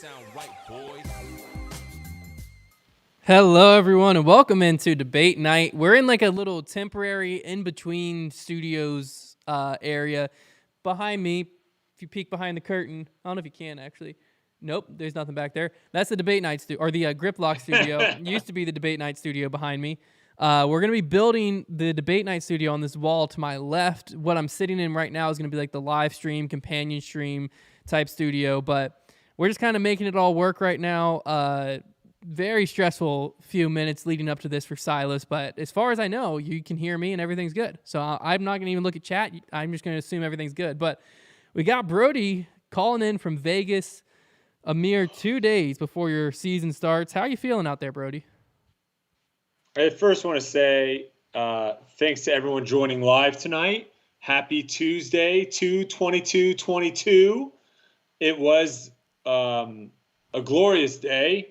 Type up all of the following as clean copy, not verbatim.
sound right, boys. Hello, everyone, and welcome into Debate Night. We're in like a little temporary in-between studios area. Behind me, if you peek behind the curtain, I don't know if you can actually. Nope, there's nothing back there. That's the Debate Night studio, or the Grip Lock studio. It used to be the Debate Night studio behind me. We're going to be building the Debate Night studio on this wall to my left. What I'm sitting in right now is going to be like the live stream, companion stream type studio, but we're just kind of making it all work right now. Very stressful few minutes leading up to this for Silas, but as far as I know, you can hear me and everything's good. So I'm not going to even look at chat. I'm just going to assume everything's good. But we got Brodie calling in from Vegas a mere 2 days before your season starts. How are you feeling out there, Brodie? I first want to say thanks to everyone joining live tonight. Happy Tuesday, 2/22/22. It was a glorious day.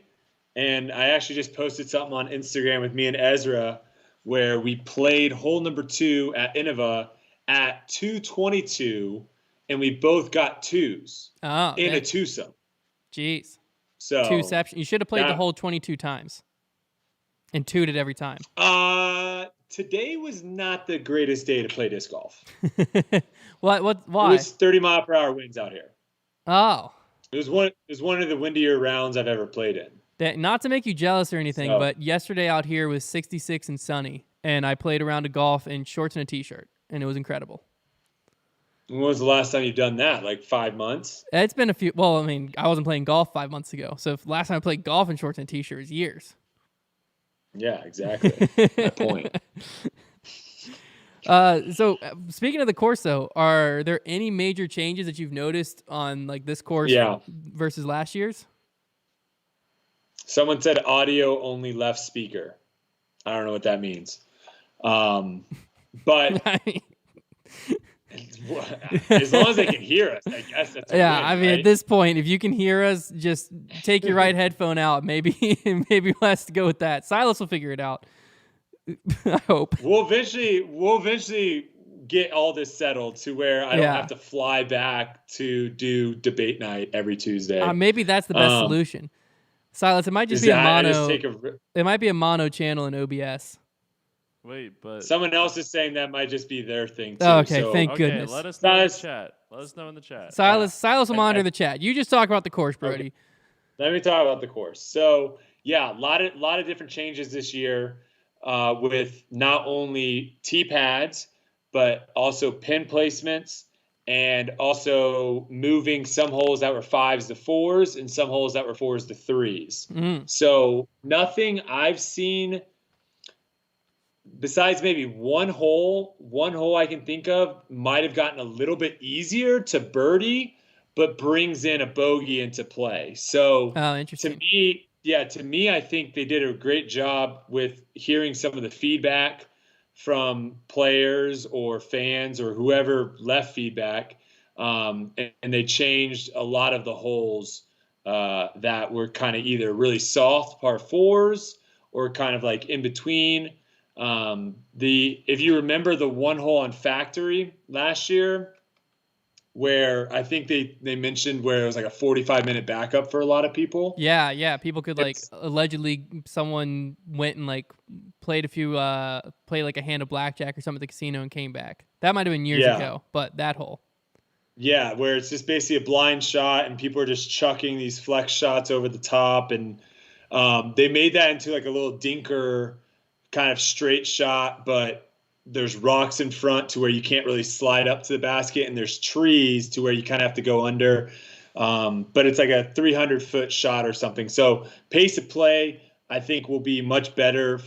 And I actually just posted something on Instagram with me and Ezra where we played hole number 2 at Innova at 2:22, and we both got twos in a twosome. Jeez. So Twoception. You should have played the hole 22 times and twoed it every time. Today was not the greatest day to play disc golf. Why? It was 30-mile-per-hour winds out here. Oh. It was one of the windier rounds I've ever played in. Not to make you jealous or anything, but yesterday out here was 66 and sunny, and I played a round of golf in shorts and a t-shirt, and it was incredible. When was the last time you've done that? Like 5 months? It's been a few. Well, I mean, I wasn't playing golf 5 months ago, so last time I played golf in shorts and a t-shirt was years. Yeah, exactly. My point. So speaking of the course, though, are there any major changes that you've noticed on like this course versus last year's? Someone said audio only left speaker. I don't know what that means. But as long as they can hear us, I guess that's a win, I mean, right? At this point, if you can hear us, just take your right headphone out. Maybe we'll have to go with that. Silas will figure it out. I hope. We'll eventually get all this settled to where I don't have to fly back to do debate night every Tuesday. Maybe that's the best solution. Silas, it might just be a mono. It might be a mono channel in OBS. Wait, but someone else is saying that might just be their thing too. Oh, okay, thank goodness. Let us know in the chat. Let us know in the chat. Silas will monitor the chat. You just talk about the course, Brodie. Okay. Let me talk about the course. So yeah, a lot of different changes this year with not only tee pads but also pin placements. And also moving some holes that were 5s to 4s and some holes that were 4s to 3s. Mm. So nothing I've seen besides maybe one hole I can think of might have gotten a little bit easier to birdie, but brings in a bogey into play. So interesting. To me, I think they did a great job with hearing some of the feedback from players or fans or whoever left feedback, and they changed a lot of the holes that were kind of either really soft par 4s or kind of like in between. If you remember the one hole on Factory last year, where I think they mentioned where it was like a 45-minute backup for a lot of people. Yeah. People could allegedly someone went and like played like a hand of blackjack or something at the casino and came back. That might have been years ago, but that hole. Yeah, where it's just basically a blind shot and people are just chucking these flex shots over the top, and they made that into like a little dinker kind of straight shot, but there's rocks in front to where you can't really slide up to the basket, and there's trees to where you kind of have to go under. But it's like a 300-foot shot or something. So pace of play, I think, will be much better,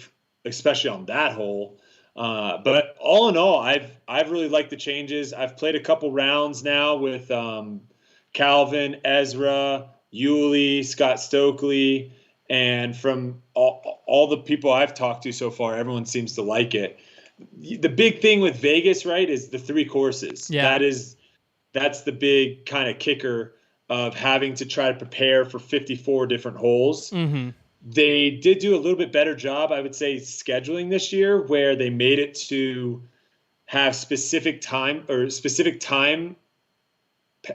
especially on that hole. But all in all, I've really liked the changes. I've played a couple rounds now with Calvin, Ezra, Yuli, Scott Stokely, and from all the people I've talked to so far, everyone seems to like it. The big thing with Vegas, right, is the 3 courses. Yeah. That's the big kind of kicker of having to try to prepare for 54 different holes. Mm-hmm. They did do a little bit better job, I would say, scheduling this year, where they made it to have specific time. What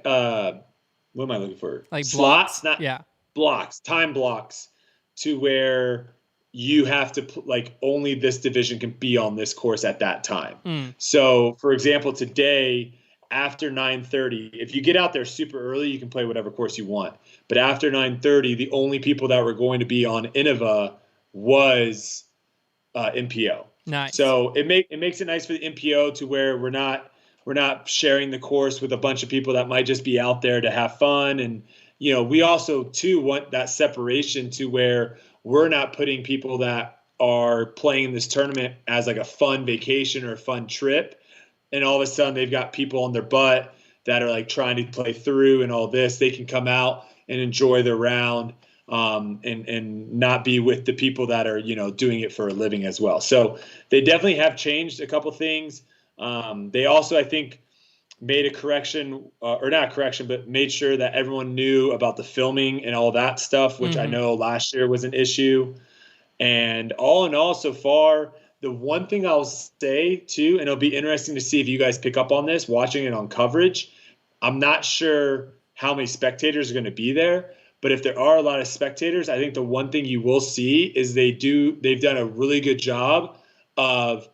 am I looking for? Like slots, blocks? time blocks to where you have to like only this division can be on this course at that time. So, for example, today after 9:30, if you get out there super early, you can play whatever course you want. But after 9:30, the only people that were going to be on Innova was MPO. Nice. So it makes it nice for the MPO to where we're not sharing the course with a bunch of people that might just be out there to have fun. And we also too want that separation to where we're not putting people that are playing this tournament as like a fun vacation or a fun trip, and all of a sudden they've got people on their butt that are like trying to play through and all this. They can come out and enjoy their round, and not be with the people that are doing it for a living as well. So they definitely have changed a couple things. They also, I think, made a correction, or not a correction, but made sure that everyone knew about the filming and all that stuff, which I know last year was an issue. And all in all, so far, the one thing I'll say too, and it'll be interesting to see if you guys pick up on this, watching it on coverage. I'm not sure how many spectators are going to be there, but if there are a lot of spectators, I think the one thing you will see is they've done a really good job of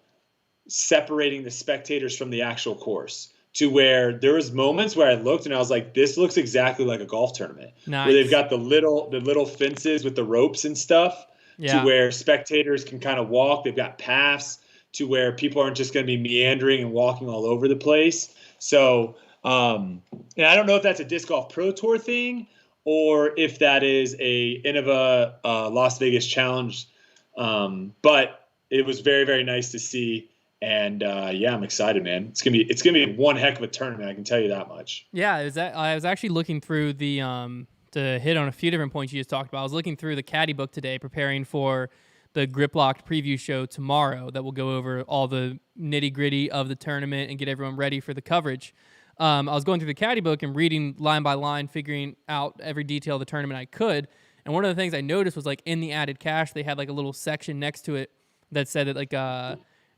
separating the spectators from the actual course, to where there was moments where I looked and I was like, this looks exactly like a golf tournament. Nice. Where they've got the little fences with the ropes and stuff, to where spectators can kind of walk. They've got paths to where people aren't just going to be meandering and walking all over the place. So, and I don't know if that's a Disc Golf Pro Tour thing or if that is a Innova Las Vegas Challenge. But it was very, very nice to see. And I'm excited, man. It's gonna be one heck of a tournament. I can tell you that much. Yeah, I was actually looking through the to hit on a few different points you just talked about. I was looking through the caddy book today, preparing for the Grip Locked preview show tomorrow that will go over all the nitty gritty of the tournament and get everyone ready for the coverage. I was going through the caddy book and reading line by line, figuring out every detail of the tournament I could. And one of the things I noticed was like in the added cash, they had like a little section next to it that said that like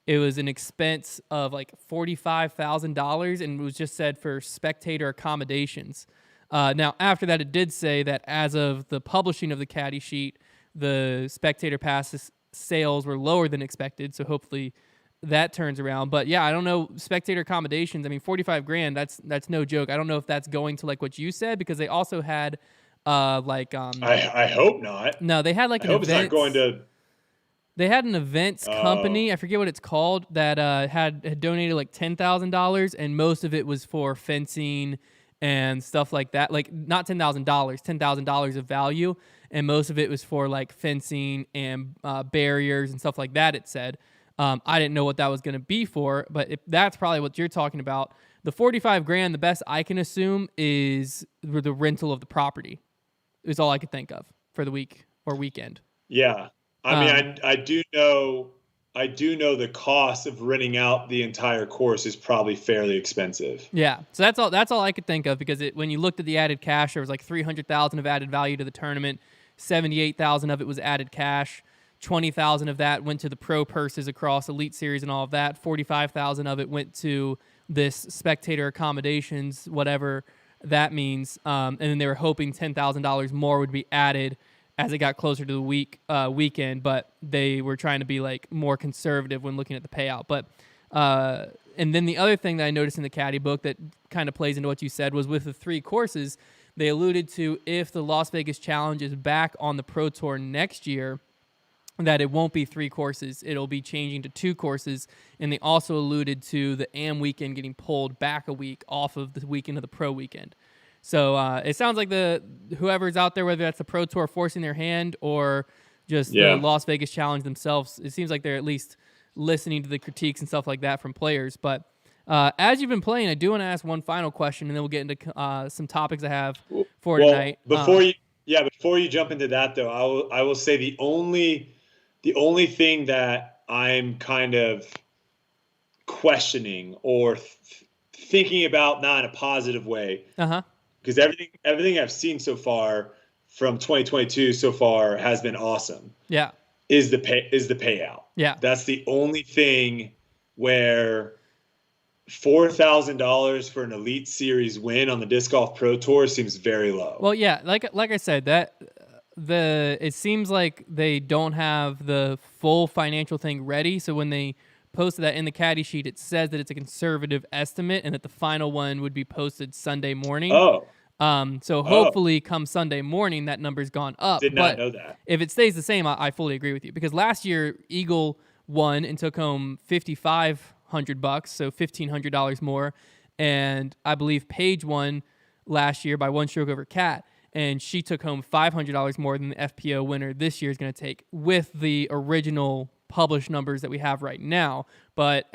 it was an expense of like $45,000 and it was just said for spectator accommodations. Now, after that, it did say that as of the publishing of the caddy sheet, the spectator passes sales were lower than expected. So hopefully that turns around. But yeah, I don't know, spectator accommodations. I mean, $45,000. That's no joke. I don't know if that's going to like what you said, because they also had I hope not. No, they had like an event. It's not going to. They had an events company, I forget what it's called, that had donated like $10,000, and most of it was for fencing and stuff like that. Like not $10,000, $10,000 of value, and most of it was for like fencing and barriers and stuff like that. It said. I didn't know what that was going to be for, but if that's probably what you're talking about. The $45,000, the best I can assume is the rental of the property. Is all I could think of for the week or weekend. Yeah. I mean, I do know the cost of renting out the entire course is probably fairly expensive. Yeah, so that's all I could think of, because when you looked at the added cash, there was like $300,000 of added value to the tournament. $78,000 of it was added cash. $20,000 of that went to the pro purses across Elite Series and all of that. $45,000 of it went to this spectator accommodations, whatever that means. And then they were hoping $10,000 more would be added as it got closer to the weekend, but they were trying to be like more conservative when looking at the payout. But and then the other thing that I noticed in the caddy book that kind of plays into what you said was with the 3 courses, they alluded to if the Las Vegas Challenge is back on the Pro Tour next year, that it won't be 3 courses. It'll be changing to 2 courses. And they also alluded to the AM weekend getting pulled back a week off of the weekend of the pro weekend. So it sounds like whoever's out there, whether that's the Pro Tour forcing their hand or just the Las Vegas Challenge themselves, it seems like they're at least listening to the critiques and stuff like that from players. But as you've been playing, I do want to ask one final question, and then we'll get into some topics I have for tonight. Before you jump into that, though, I will say the only thing that I'm kind of questioning or thinking about, not in a positive way, because everything I've seen so far from 2022 so far has been awesome. Yeah, is the payout. Yeah, that's the only thing where $4,000 for an Elite Series win on the Disc Golf Pro Tour seems very low. Well, yeah, like I said, it seems like they don't have the full financial thing ready. So when they posted that in the caddy sheet, it says that it's a conservative estimate and that the final one would be posted Sunday morning. So hopefully come Sunday morning, that number's gone up. Did not know that. If it stays the same, I fully agree with you, because last year Eagle won and took home $5,500, so $1,500 more. And I believe Paige won last year by one stroke over Kat, and she took home $500 more than the FPO winner this year is going to take, with the original published numbers that we have right now. But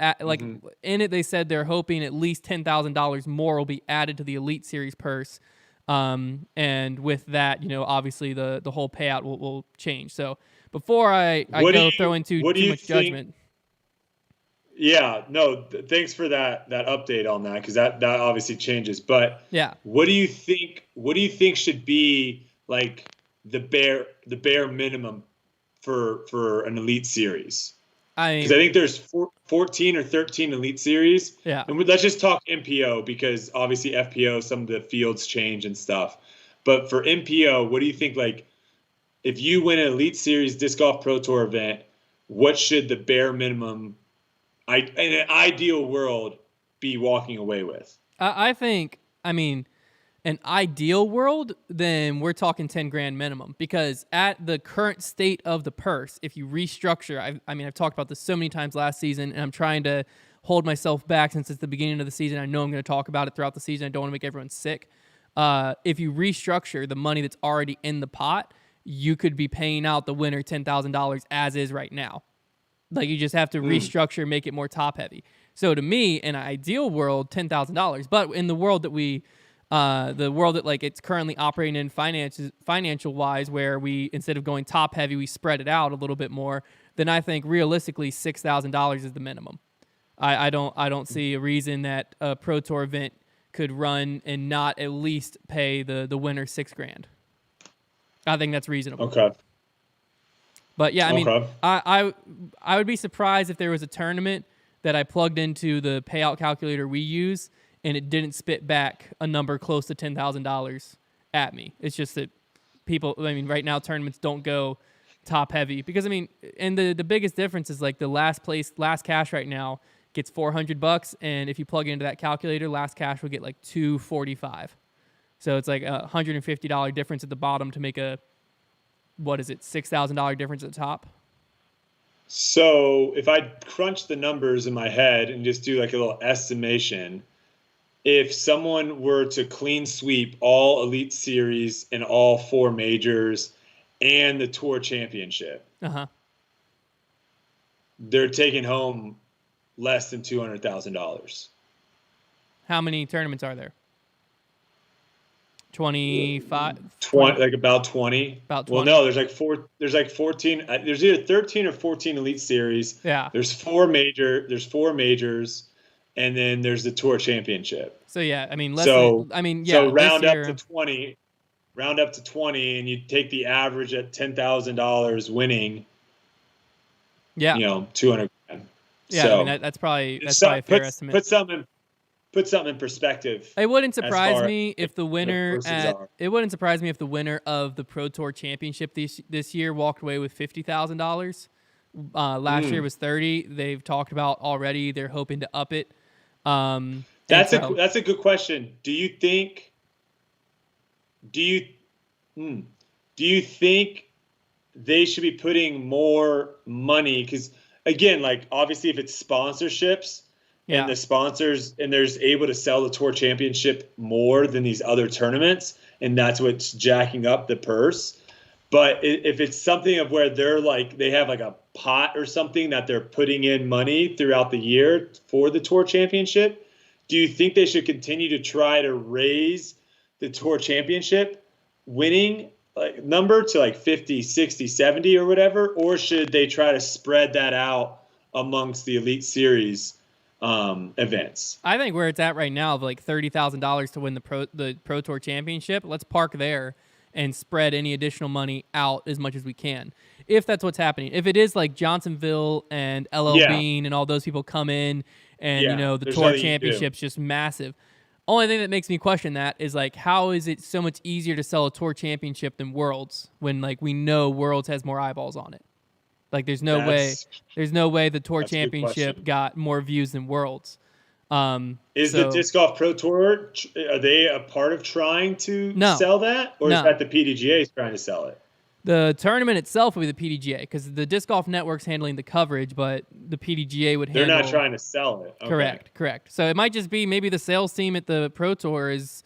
in it, they said they're hoping at least $10,000 more will be added to the Elite Series purse. And with that, obviously the whole payout will change. So before I throw into too much judgment. Yeah, no, thanks for that update on that, because that obviously changes. But yeah, what do you think should be like the bare minimum for an Elite Series? Because I think there's 14 or 13 Elite Series. Yeah, and let's just talk MPO, because obviously FPO, some of the fields change and stuff. But for MPO, what do you think? Like, if you win an Elite Series Disc Golf Pro Tour event, what should the bare minimum, in an ideal world, be walking away with? I think, an ideal world, then we're talking 10 grand minimum, because at the current state of the purse, if you restructure, I've talked about this so many times last season, and I'm trying to hold myself back since it's the beginning of the season. I know I'm going to talk about it throughout the season. I don't want to make everyone sick. If you restructure the money that's already in the pot, you could be paying out the winner $10,000 as is right now. Like, you just have to restructure, make it more top heavy. So to me, in an ideal world, $10,000. But in the world that it's currently operating in financial wise, where we, instead of going top heavy, we spread it out a little bit more, then I think realistically $6,000 is the minimum. I don't see a reason that a Pro Tour event could run and not at least pay the winner $6,000. I think that's reasonable. Okay. But yeah, I would be surprised if there was a tournament that I plugged into the payout calculator we use and it didn't spit back a number close to $10,000 at me. It's just that people, right now tournaments don't go top heavy, because and the biggest difference is like the last cash right now gets $400, and if you plug it into that calculator, last cash will get like $245. So it's like a $150 difference at the bottom to make a, $6,000 difference at the top. So if I crunch the numbers in my head and just do like a little estimation, if someone were to clean sweep all Elite Series and all 4 majors and the Tour Championship, they're taking home less than $200,000. How many tournaments are there? 25? 20, like about 20. About 20. Well, no, there's like 14. There's either 13 or 14 Elite Series. Yeah. There's 4 majors, and then there's the Tour Championship. So yeah, So round up to 20. Round up to 20, and you take the average at $10,000 winning. Yeah. $200,000. Yeah, so, that's probably a fair estimate. Put something in perspective. It wouldn't surprise me if the winner of the Pro Tour Championship this year walked away with $50,000. Last year was $30,000. They've talked about already they're hoping to up it. That's a good question. Do you think they should be putting more money? Because again, like obviously if it's sponsorships and the sponsors and there's able to sell the Tour Championship more than these other tournaments, and that's what's jacking up the purse. But if it's something of where they're like, they have like a pot or something that they're putting in money throughout the year for the Tour Championship, do you think they should continue to try to raise the Tour Championship winning like number to like 50, 60, 70 or whatever? Or should they try to spread that out amongst the Elite Series events? I think where it's at right now of like $30,000 to win the Pro Tour Championship, let's park there and spread any additional money out as much as we can. If that's what's happening. If it is like Johnsonville and LL Bean and all those people come in and Yeah, the there's tour nothing you can do. championship's just massive. Only thing that makes me question that is like, how is it so much easier to sell a tour championship than Worlds when like we know Worlds has more eyeballs on it? Like there's no way the tour That's a good championship question. got more views than Worlds. Is the Disc Golf Pro Tour, are they a part of trying to No. sell that? Or is No. that the PDGA trying to sell it? The tournament itself would be the PDGA because the Disc Golf Network's handling the coverage, but the PDGA would handle. They're not trying to sell it. Okay. Correct. So it might just be maybe the sales team at the Pro Tour is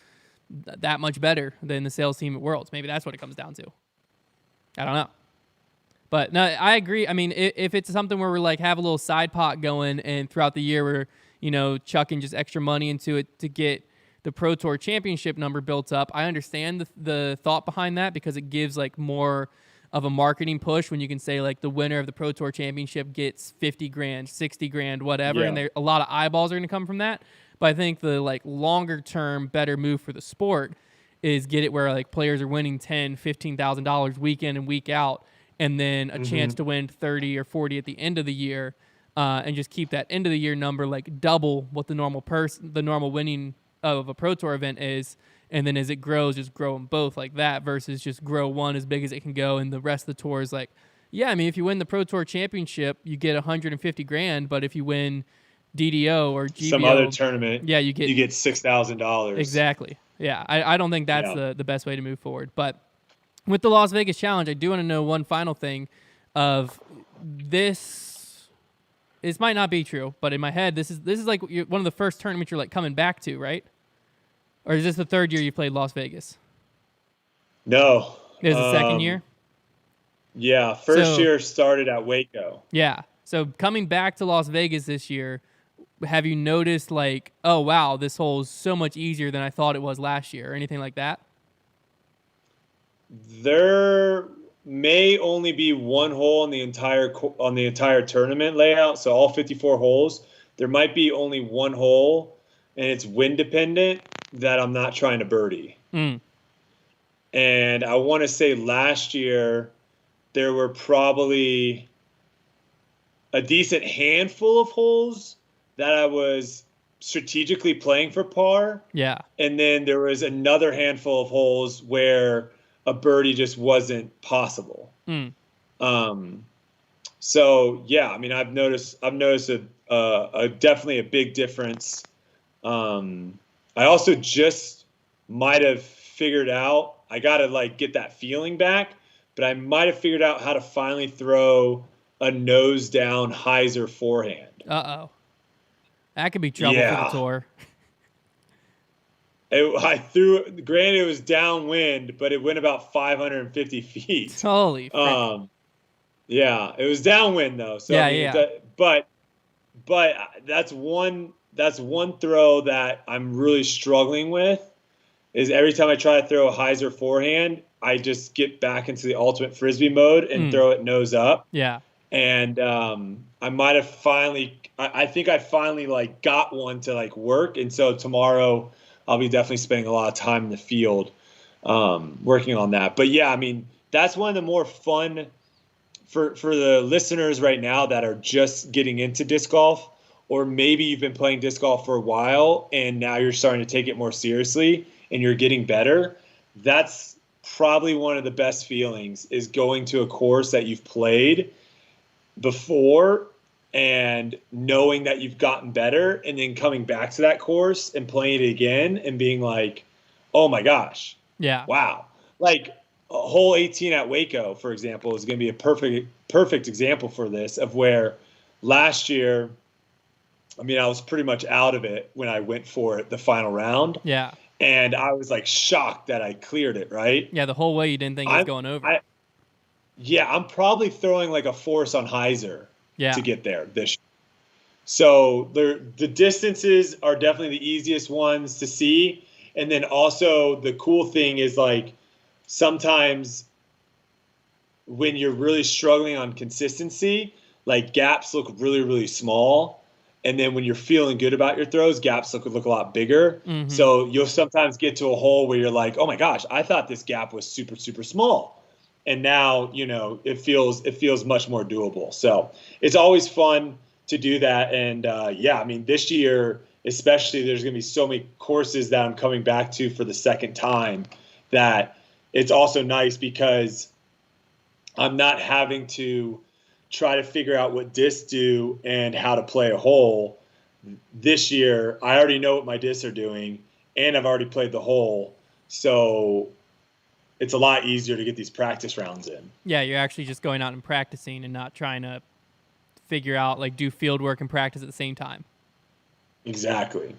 that much better than the sales team at Worlds. Maybe that's what it comes down to. I don't know. But no, I agree. I mean, if it's something where we're like have a little side pot going and throughout the year we're, chucking just extra money into it to get the Pro Tour championship number built up, I understand the thought behind that because it gives like more of a marketing push when you can say like the winner of the Pro Tour championship gets 50 grand, 60 grand, whatever. Yeah. And a lot of eyeballs are going to come from that. But I think the like longer term better move for the sport is get it where like players are winning $10,000, $15,000 week in and week out, and then a chance to win 30 or 40 at the end of the year, and just keep that end of the year number like double what the normal winning of a Pro Tour event is, and then as it grows, just grow them both like that versus just grow one as big as it can go, and the rest of the tour is like, yeah, I mean, if you win the Pro Tour championship, you get 150 grand, but if you win DDO or GBO, some other tournament, yeah, you get $6,000. Exactly. Yeah, I don't think that's the best way to move forward. But with the Las Vegas Challenge, I do want to know one final thing of this. This might not be true, but in my head, this is like one of the first tournaments you're like coming back to, right? Or is this the third year you played Las Vegas? No. It was the second year? Yeah, first year started at Waco. Yeah. So coming back to Las Vegas this year, have you noticed like, oh, wow, this hole is so much easier than I thought it was last year or anything like that? There may only be one hole on the entire tournament layout, so all 54 holes. There might be only one hole, and it's wind dependent, that I'm not trying to birdie. And I want to say last year there were probably a decent handful of holes that I was strategically playing for par. Yeah. And then there was another handful of holes where a birdie just wasn't possible. So yeah, I mean, I've noticed a definitely a big difference. I also just might have figured out, I got to like get that feeling back, but I might have figured out how to finally throw a nose down hyzer forehand. Uh-oh. That could be trouble for the tour. Granted, it was downwind, but it went about 550 feet. Holy frick. Yeah, it was downwind though. So but that's one throw that I'm really struggling with. Is every time I try to throw a hyzer forehand, I just get back into the ultimate frisbee mode and throw it nose up. Yeah. And I might have finally, I think I finally like got one to like work, and so tomorrow I'll be definitely spending a lot of time in the field working on that. But yeah, I mean, that's one of the more fun for the listeners right now that are just getting into disc golf, or maybe you've been playing disc golf for a while and now you're starting to take it more seriously and you're getting better. That's probably one of the best feelings, is going to a course that you've played before and knowing that you've gotten better, and then coming back to that course and playing it again and being like, oh my gosh. Yeah. Wow. Like hole 18 at Waco, for example, is going to be a perfect example for this, of where last year, I mean, I was pretty much out of it when I went for it the final round. Yeah. And I was like shocked that I cleared it, right? Yeah, the whole way you didn't think it was going over. I'm probably throwing like a force on hyzer to get there this year. So the distances are definitely the easiest ones to see. And then also the cool thing is, like, sometimes when you're really struggling on consistency, like gaps look really, really small. And then when you're feeling good about your throws, gaps look a lot bigger. Mm-hmm. So you'll sometimes get to a hole where you're like, oh my gosh, I thought this gap was super, super small. And now, it feels much more doable. So it's always fun to do that. And I mean, this year especially, there's going to be so many courses that I'm coming back to for the second time that it's also nice because I'm not having to try to figure out what discs do and how to play a hole. This year, I already know what my discs are doing, and I've already played the hole. So it's a lot easier to get these practice rounds in. Yeah, you're actually just going out and practicing and not trying to figure out, like, do field work and practice at the same time. Exactly.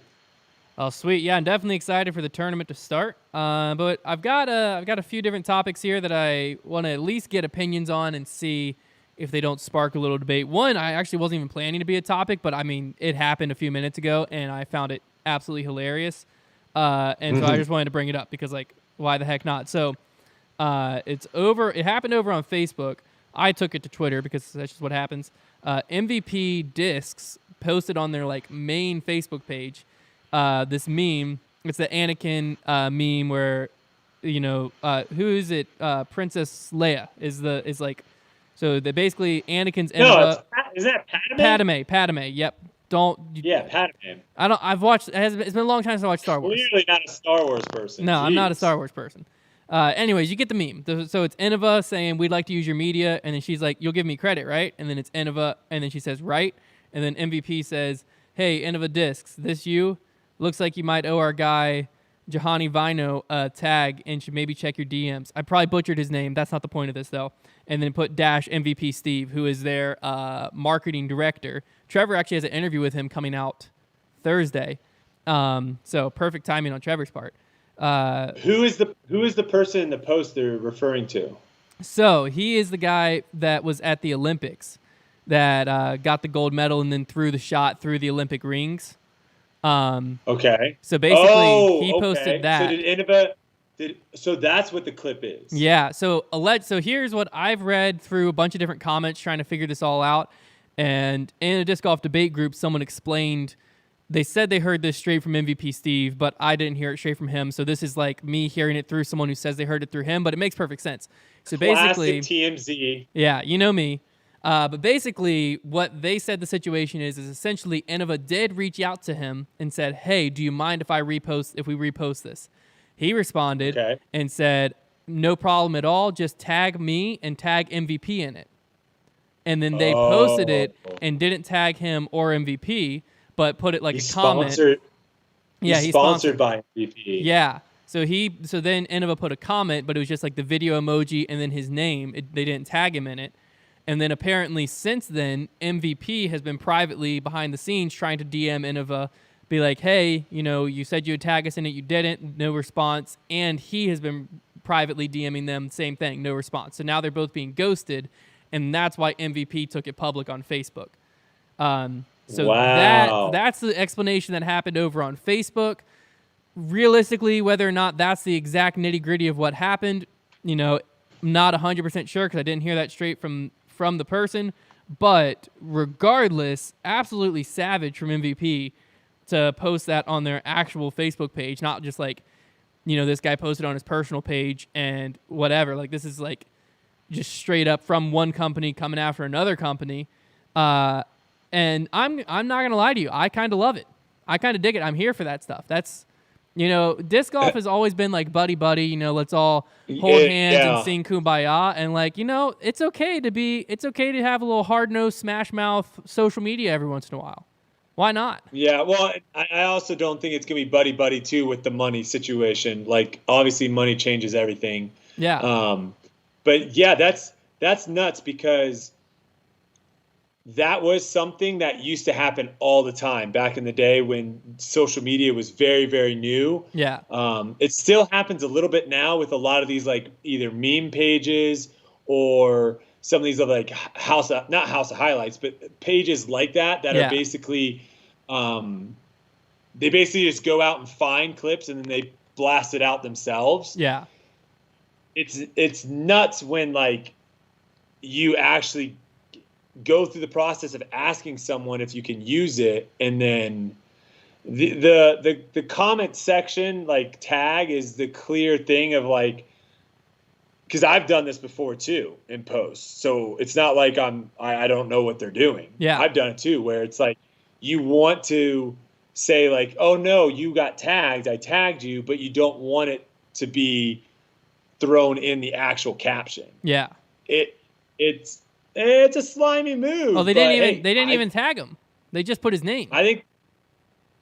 Oh, sweet. Yeah, I'm definitely excited for the tournament to start. But I've got a few different topics here that I want to at least get opinions on and see if they don't spark a little debate. One, I actually wasn't even planning to be a topic, but I mean, it happened a few minutes ago, and I found it absolutely hilarious. And so I just wanted to bring it up because, like, why the heck not? So it happened over on Facebook. I took it to Twitter because that's just what happens. MVP Discs posted on their, like, main Facebook page this meme. It's the Anakin meme where, you know, who is it? Princess Leia is like, so they basically Anakin's is that Padme? Padme. Yep. Padme. I've watched. It's been a long time since I watched Star Wars. Clearly not a Star Wars person. No, Jeez. I'm not a Star Wars person. Anyways, you get the meme. So it's Innova saying, we'd like to use your media. And then she's like, you'll give me credit, right? And then it's Innova. And then she says, right. And then MVP says, hey, Innova Discs, this you? Looks like you might owe our guy, Jahani Vino, a tag and should maybe check your DMs. I probably butchered his name. That's not the point of this, though. And then put dash MVP Steve, who is their marketing director. Trevor actually has an interview with him coming out Thursday. So perfect timing on Trevor's part. Who is the person in the post they're referring to? So he is the guy that was at the Olympics that got the gold medal and then threw the shot through the Olympic rings. Okay. So basically, he posted okay. that. So did Innova? So that's what the clip is. Yeah. So here's what I've read through a bunch of different comments trying to figure this all out. And in a disc golf debate group, someone explained. They said they heard this straight from MVP Steve, but I didn't hear it straight from him. So this is like me hearing it through someone who says they heard it through him, but it makes perfect sense. So basically, TMZ. Yeah, you know me. But basically, what they said the situation is essentially Innova did reach out to him and said, "Hey, do you mind if we repost this?" He responded and said, "No problem at all. Just tag me and tag MVP in it." And then they posted it and didn't tag him or MVP, but put it like a comment. He's sponsored by MVP. Yeah. So then Innova put a comment, but it was just like the video emoji and then his name. They didn't tag him in it. And then apparently since then, MVP has been privately behind the scenes trying to DM Innova, be like, hey, you know, you said you would tag us in it, you didn't, no response. And he has been privately DMing them, same thing, no response. So now they're both being ghosted, and that's why MVP took it public on Facebook. That's the explanation that happened over on Facebook. Realistically, whether or not that's the exact nitty-gritty of what happened, you know, I'm not 100% sure because I didn't hear that straight from the person. But regardless, absolutely savage from MVP to post that on their actual Facebook page, not just like, you know, this guy posted on his personal page and whatever. Like, this is like just straight up from one company coming after another company. And I'm not going to lie to you. I kind of love it. I kind of dig it. I'm here for that stuff. That's, you know, disc golf has always been like buddy, you know, let's all hold hands and sing Kumbaya. And like, you know, it's okay to have a little hard-nosed smash mouth social media every once in a while. Why not? Yeah. Well, I also don't think it's going to be buddy too with the money situation. Like, obviously money changes everything. Yeah. But yeah, that's nuts because that was something that used to happen all the time back in the day when social media was very, very new. Yeah. It still happens a little bit now with a lot of these, like, either meme pages or some of these other, like, not house of highlights, but pages like that are basically, they basically just go out and find clips and then they blast it out themselves. Yeah. It's nuts when, like, you actually go through the process of asking someone if you can use it, and then the comment section, like, tag is the clear thing of, like, because I've done this before too in post. So it's not like I don't know what they're doing. Yeah. I've done it too, where it's like you want to say like, oh no, you got tagged. I tagged you, but you don't want it to be thrown in the actual caption. Yeah. It's a slimy move. Oh, they didn't even tag him. They just put his name. I think.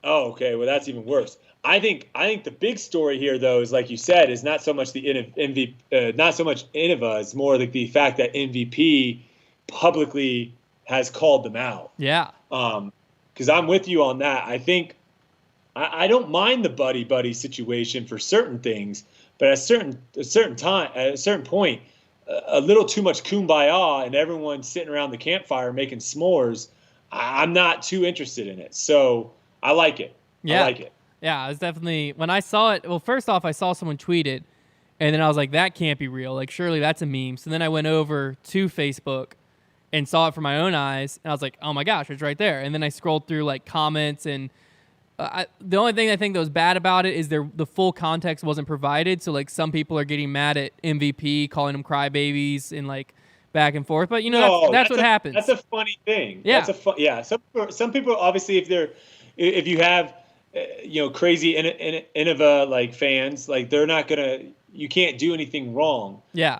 Oh, okay. Well, that's even worse. I think the big story here, though, is like you said, is not so much the MVP, not so much Innova. It's more like the fact that MVP publicly has called them out. Yeah. Because I'm with you on that. I think I don't mind the buddy situation for certain things, but at a certain point, a little too much kumbaya and everyone sitting around the campfire making s'mores, I'm not too interested in it. So I like it. Yeah. I like it. Yeah, it was definitely, when I saw it, well, first off, I saw someone tweet it, and then I was like, that can't be real. Like, surely that's a meme. So then I went over to Facebook and saw it for my own eyes, and I was like, oh my gosh, it's right there. And then I scrolled through, like, comments, and the only thing I think that was bad about it is the full context wasn't provided. So, like, some people are getting mad at MVP, calling them crybabies, and, like, back and forth. But, that's what happens. That's a funny thing. Yeah. Some people, obviously, if you have crazy Innova like fans, like they're not gonna. You can't do anything wrong. Yeah.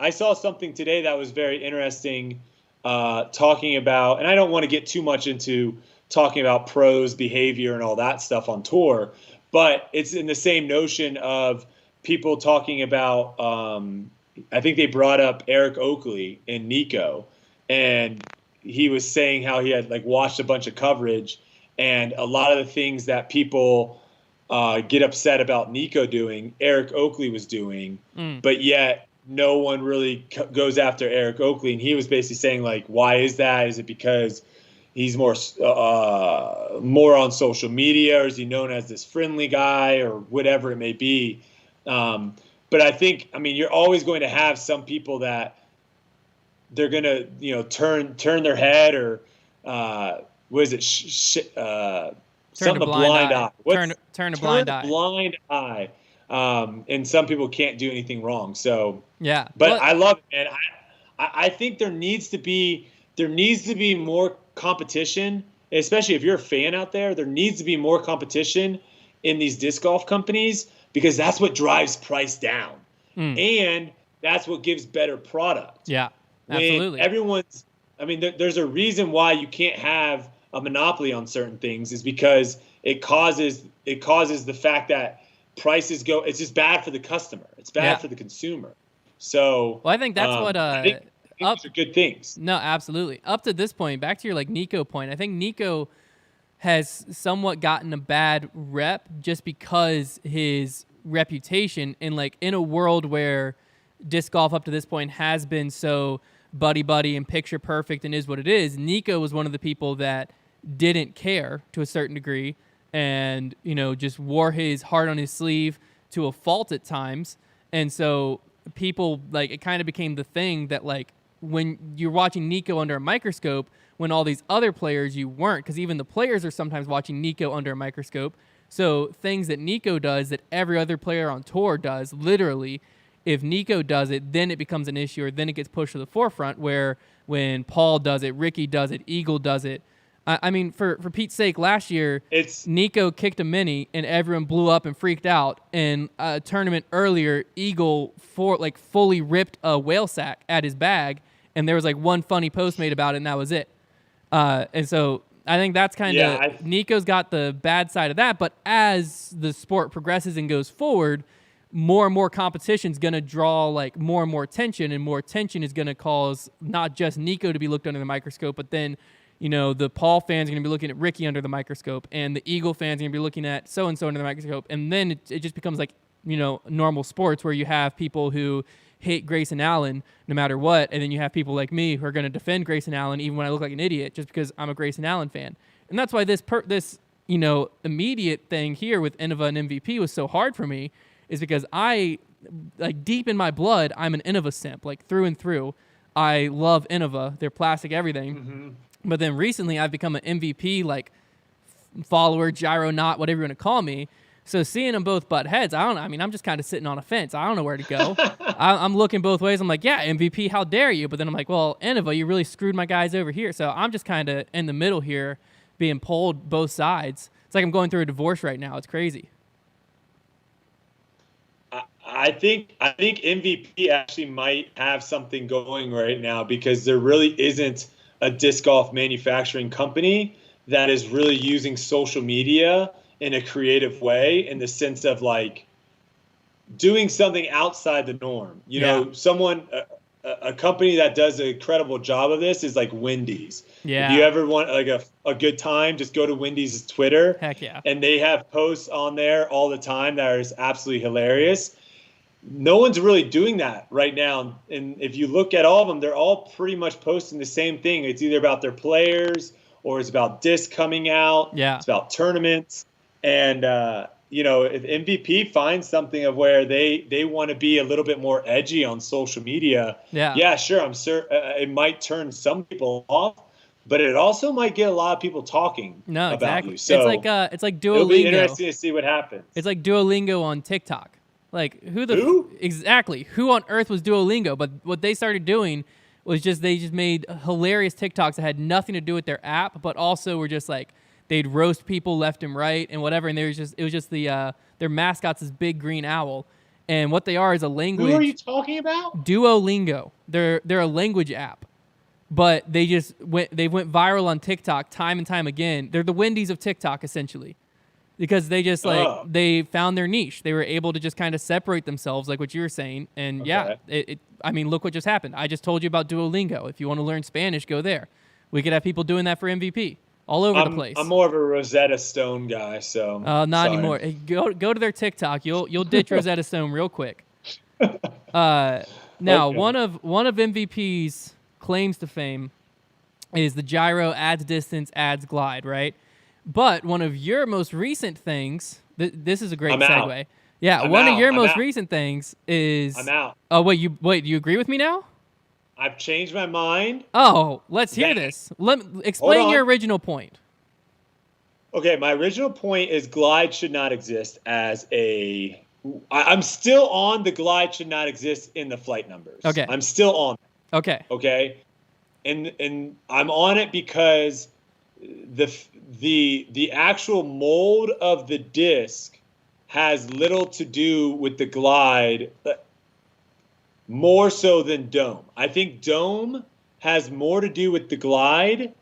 I saw something today that was very interesting, talking about, and I don't want to get too much into talking about pros' behavior and all that stuff on tour, but it's in the same notion of people talking about. I think they brought up Eric Oakley and Nico, and he was saying how he had like watched a bunch of coverage. And a lot of the things that people get upset about Nico doing, Eric Oakley was doing, but yet no one really goes after Eric Oakley. And he was basically saying, like, why is that? Is it because he's more on social media, or is he known as this friendly guy, or whatever it may be? But I think, you're always going to have some people that they're going to, turn their head, or what is it? Something a blind eye. Turn a blind eye. Blind eye. And some people can't do anything wrong. So yeah, but I love it, man. I think there needs to be more competition, especially if you're a fan out there. There needs to be more competition in these disc golf companies, because that's what drives price down, and that's what gives better product. Yeah, absolutely. There's a reason why you can't have a monopoly on certain things, is because it causes the fact that prices go. It's just bad for the customer. It's bad for the consumer. So, I think that's what. I think these are good things. No, absolutely. Up to this point, back to your Nico point, I think Nico has somewhat gotten a bad rep just because his reputation, and in a world where disc golf up to this point has been so buddy and picture perfect and is what it is, Nico was one of the people that didn't care to a certain degree, and just wore his heart on his sleeve to a fault at times. And so people, it kind of became the thing that when you're watching Nico under a microscope, when all these other players you weren't, because even the players are sometimes watching Nico under a microscope. So things that Nico does that every other player on tour does, literally, if Nico does it, then it becomes an issue, or then it gets pushed to the forefront, where when Paul does it, Ricky does it, Eagle does it. For Pete's sake, last year, Nico kicked a mini and everyone blew up and freaked out. And a tournament earlier, Eagle fully ripped a whale sack at his bag, and there was one funny post made about it, and that was it. And so I think that's kind of Nico's got the bad side of that. But as the sport progresses and goes forward, more and more competition is going to draw more and more attention, and more attention is going to cause not just Nico to be looked under the microscope, but then the Paul fans are going to be looking at Ricky under the microscope, and the Eagle fans are going to be looking at so-and-so under the microscope. And then it just becomes normal sports, where you have people who hate Grayson Allen no matter what, and then you have people like me who are going to defend Grayson Allen even when I look like an idiot just because I'm a Grayson Allen fan. And that's why this immediate thing here with Innova and MVP was so hard for me, is because I, deep in my blood, I'm an Innova simp, through and through. I love Innova, their plastic, everything. Mm-hmm. But then recently I've become an MVP follower, gyronaut, whatever you want to call me, So seeing them both butt heads, I don't know. I mean, I'm just kind of sitting on a fence. I don't know where to go. I'm looking both ways. I'm like, yeah, MVP, how dare you? But then I'm like, well, Innova, you really screwed my guys over here. So I'm just kind of in the middle here, being pulled both sides. It's like I'm going through a divorce right now. It's crazy. I think MVP actually might have something going right now, because there really isn't a disc golf manufacturing company that is really using social media in a creative way, in the sense of like doing something outside the norm. You know, a company that does an incredible job of this is like Wendy's. Yeah. If you ever want like a good time, just go to Wendy's Twitter. Heck yeah. And they have posts on there all the time that are absolutely hilarious. No one's really doing that right now. And if you look at all of them, they're all pretty much posting the same thing. It's either about their players, or it's about disc coming out. Yeah. It's about tournaments. And, you know, if MVP finds something of where they want to be a little bit more edgy on social media, yeah, sure, I'm sure it might turn some people off, but it also might get a lot of people talking about you. So it's like Duolingo. It'll be interesting to see what happens. It's like Duolingo on TikTok. Like who on earth was Duolingo? But what they started doing was they just made hilarious TikToks that had nothing to do with their app, but also were just like they'd roast people left and right and whatever. And it was just their mascot's this big green owl, and what they are is a language. Who are you talking about? Duolingo. They're a language app, but they went viral on TikTok time and time again. They're the Wendy's of TikTok essentially. Because they just they found their niche. They were able to just kind of separate themselves, like what you were saying. And I mean, look what just happened. I just told you about Duolingo. If you want to learn Spanish, go there. We could have people doing that for MVP all over the place. I'm more of a Rosetta Stone guy, so not anymore. Hey, go to their TikTok. You'll ditch Rosetta Stone real quick. Now, Okay. one of MVP's claims to fame is the gyro adds distance, adds glide, right? But one of your most recent things, this is a great segue. Yeah, one of your most recent things is. I'm out. Oh wait, you agree with me now? I've changed my mind. Oh, let's hear this. Explain your original point. Okay, my original point is glide should not exist as a. I'm still on the glide should not exist in the flight numbers. Okay. I'm still on. Okay. Okay, and I'm on it because the actual mold of the disc has little to do with the glide, more so than dome. I think dome has more to do with the glide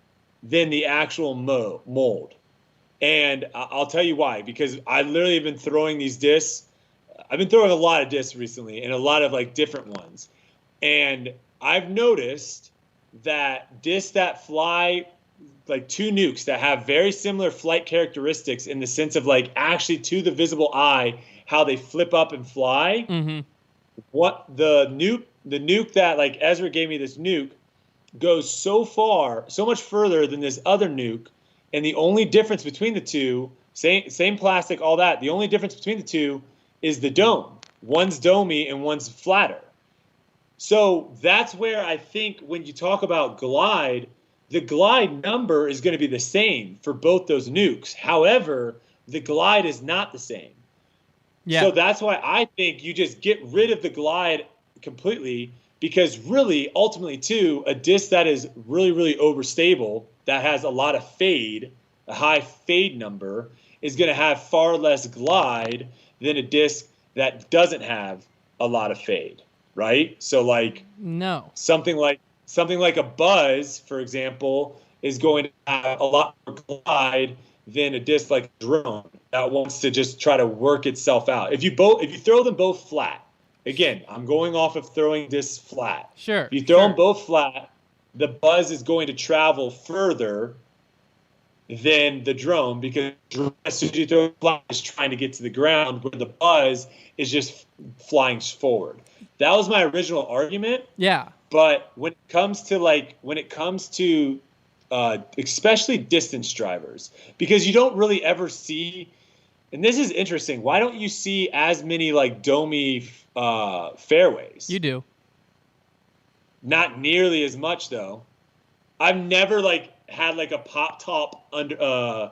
than the actual mold. And I'll tell you why, because I literally have been throwing these discs. I've been throwing a lot of discs recently, and a lot of like different ones. And I've noticed that discs that fly, like two nukes that have very similar flight characteristics in the sense of like actually to the visible eye, how they flip up and fly. Mm-hmm. What the nuke that like Ezra gave me, this nuke goes so much further than this other nuke. And the only difference between the two, same plastic, all that, the only difference between the two is the dome. One's domey and one's flatter. So that's where I think when you talk about glide, the glide number is going to be the same for both those nukes. However, the glide is not the same. Yeah. So that's why I think you just get rid of the glide completely, because really, ultimately, too, a disc that is really, really overstable, that has a lot of fade, a high fade number, is going to have far less glide than a disc that doesn't have a lot of fade, right? So like something like a Buzz, for example, is going to have a lot more glide than a disc like a Drone that wants to just try to work itself out. If you throw them both flat, again, I'm going off of throwing discs flat. Sure. If you throw them both flat, the Buzz is going to travel further than the Drone, because as soon as you throw it flat, it's trying to get to the ground, where the Buzz is just flying forward. That was my original argument. Yeah. But when it comes to especially distance drivers, because you don't really ever see, and this is interesting, why don't you see as many like domey fairways? You do. Not nearly as much though. I've never like had like a pop top under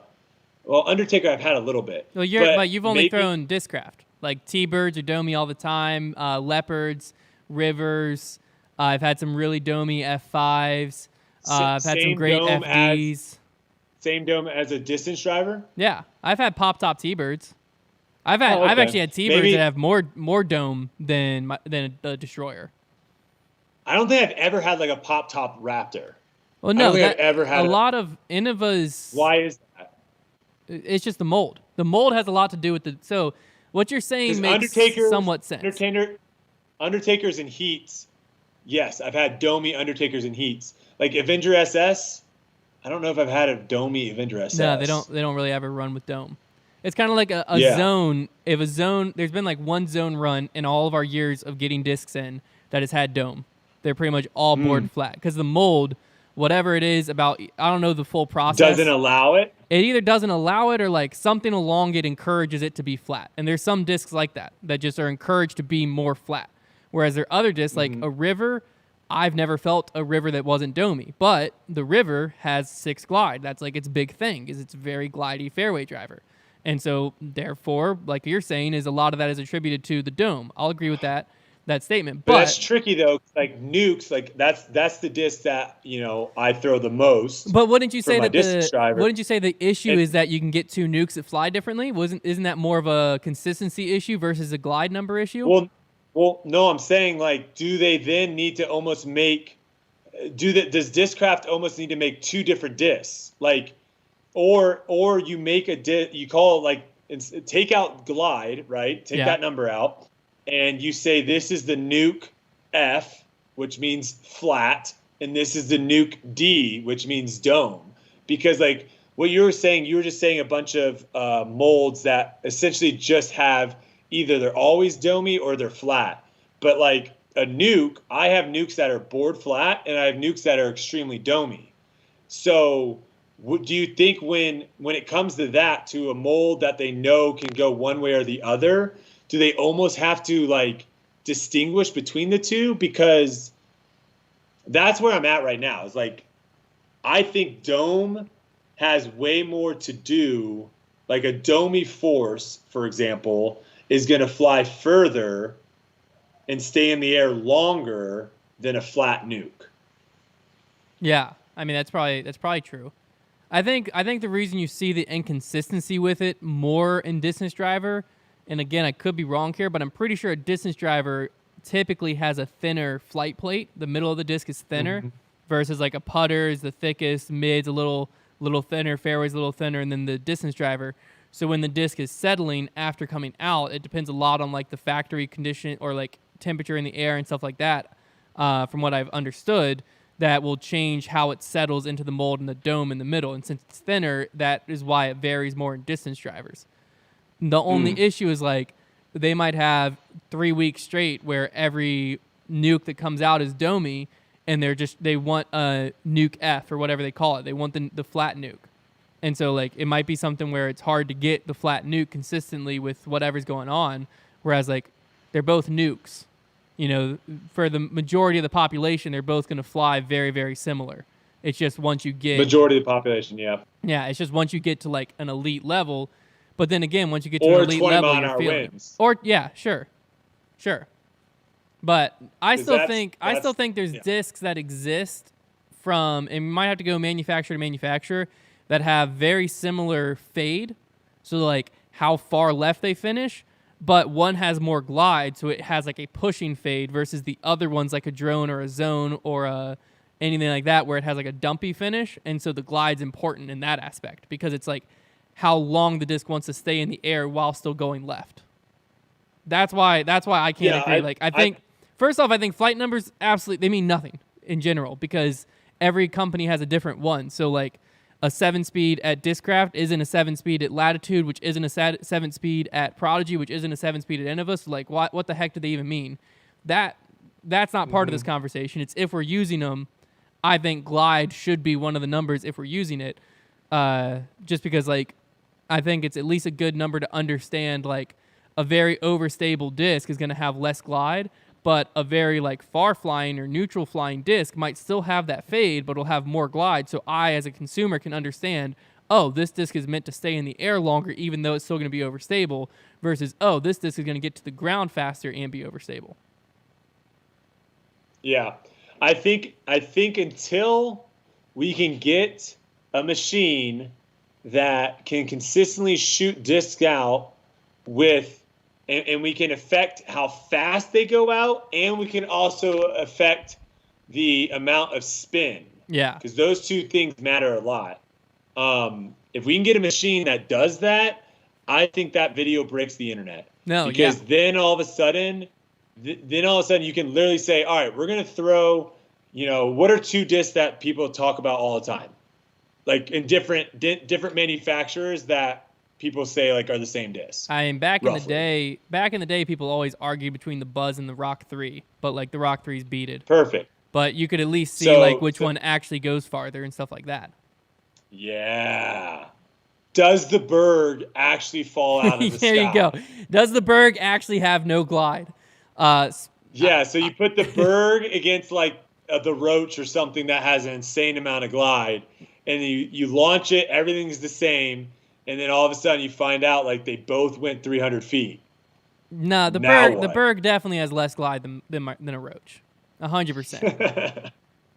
Well, Undertaker I've had a little bit. Well, but you've only thrown Discraft, like T-Birds or Domey all the time, Leopards, Rivers. I've had some really Domey F5s. I've had some great FDs. Same dome as a distance driver? Yeah, I've had pop top T-Birds. I've actually had T-Birds that have more dome than a Destroyer. I don't think I've ever had like a pop top Raptor. Well, no, I've ever had a lot of Innovas. Why is that? It's just the mold. The mold has a lot to do with the. So what you're saying makes somewhat sense. Undertakers and Heats. Yes, I've had Domey Undertakers and Heats. Like Avenger SS. I don't know if I've had a Domey Avenger SS. No, they don't really ever run with dome. It's kind of like a zone. If a zone, there's been like one zone run in all of our years of getting discs in that has had dome. They're pretty much all board flat because the mold, whatever it is about, I don't know the full process. Doesn't allow it? It either doesn't allow it or like something along it encourages it to be flat. And there's some discs like that just are encouraged to be more flat. Whereas there are other discs like a River. I've never felt a River that wasn't domey, but the River has 6 glide. That's like its big thing is it's a very glidey fairway driver. And so therefore, like you're saying, is a lot of that is attributed to the dome. I'll agree with that statement. But that's tricky though. Like nukes, like that's the disc that, I throw the most. But wouldn't you say the issue is that you can get 2 nukes that fly differently? Isn't that more of a consistency issue versus a glide number issue? Well, no, I'm saying like, do they then need to almost make? Does Discraft almost need to make 2 different discs? Like, or you make a disc, you call it like take out glide, right? Take that number out. And you say this is the nuke F, which means flat, and this is the nuke D, which means dome. Because like what you were just saying a bunch of molds that essentially just have either they're always domey or they're flat. But like a nuke, I have nukes that are board flat, and I have nukes that are extremely domey. So do you think when it comes to that, to a mold that they know can go one way or the other, do they almost have to like distinguish between the two? Because that's where I'm at right now. It's like, I think dome has way more to do. Like a domey force, for example, is going to fly further and stay in the air longer than a flat nuke. Yeah, I mean that's probably true. I think the reason you see the inconsistency with it more in distance driver, and again I could be wrong here, but I'm pretty sure a distance driver typically has a thinner flight plate. The middle of the disc is thinner versus like a putter is the thickest, mid's a little thinner, fairway's a little thinner, and then the distance driver. So when the disc is settling after coming out, it depends a lot on like the factory condition or like temperature in the air and stuff like that. From what I've understood, that will change how it settles into the mold and the dome in the middle. And since it's thinner, that is why it varies more in distance drivers. The only issue is like they might have 3 weeks straight where every nuke that comes out is domey, and they want a nuke F or whatever they call it. They want the flat nuke. And so like it might be something where it's hard to get the flat nuke consistently with whatever's going on, whereas like they're both nukes. For the majority of the population, they're both going to fly very, very similar. It's just once you get majority of the population, yeah. Yeah, it's just once you get to like an elite level, but then again, once you get to an elite level, you're feeling it. Or yeah, sure. But I still think there's discs that exist from, and we might have to go manufacturer to manufacturer, that have very similar fade. So like how far left they finish, but one has more glide, so it has like a pushing fade versus the other one's like a drone or a zone or anything like that where it has like a dumpy finish. And so the glide's important in that aspect because it's like how long the disc wants to stay in the air while still going left. That's why I can't agree. I think first off, I think flight numbers absolutely, they mean nothing in general because every company has a different one. So like a 7-speed at Discraft isn't a 7-speed at Latitude, which isn't a 7-speed at Prodigy, which isn't a 7-speed at Innova. So like what the heck do they even mean? That's not part of this conversation. It's if we're using them, I think glide should be one of the numbers if we're using it. Just because like I think it's at least a good number to understand like a very overstable disc is going to have less glide, but a very like far flying or neutral flying disc might still have that fade, but it'll have more glide. So I, as a consumer, can understand, oh, this disc is meant to stay in the air longer, even though it's still going to be overstable, versus, oh, this disc is going to get to the ground faster and be overstable. Yeah, I think until we can get a machine that can consistently shoot discs out with, and we can affect how fast they go out, and we can also affect the amount of spin. Yeah. Because those two things matter a lot. If we can get a machine that does that, I think that video breaks the internet. Because then all of a sudden you can literally say, all right, we're going to throw, what are two discs that people talk about all the time? Like in different manufacturers that people say like are the same disc. I mean, back in the day, people always argue between the Buzz and the Rock 3, but like the Rock 3's beated. Perfect. But you could at least see which one actually goes farther and stuff like that. Yeah. Does the Berg actually fall out of the sky? There you go. Does the Berg actually have no glide? Yeah, so you put the Berg against like the Roach or something that has an insane amount of glide, and you launch it, everything's the same, and then all of a sudden you find out like they both went 300 feet. No, the Berg definitely has less glide than a Roach. 100%.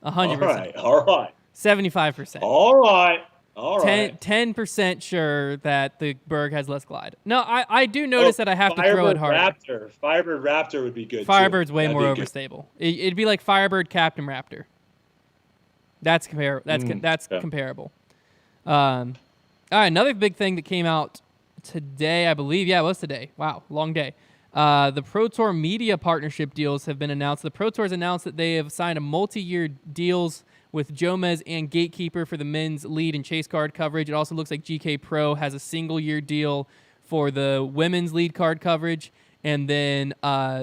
100%. All right. 75%. All right. 10% sure that the Berg has less glide. No, I do notice that I have to throw it harder. Firebird Raptor would be good. Firebird's way more overstable. It'd be like Firebird Captain Raptor. That's comparable. All right, another big thing that came out today, I believe. Yeah, it was today. Wow, long day. The Pro Tour media partnership deals have been announced. The Pro Tour has announced that they have signed a multi-year deals with Jomez and Gatekeeper for the men's lead and chase card coverage. It also looks like GK Pro has a single-year deal for the women's lead card coverage, and then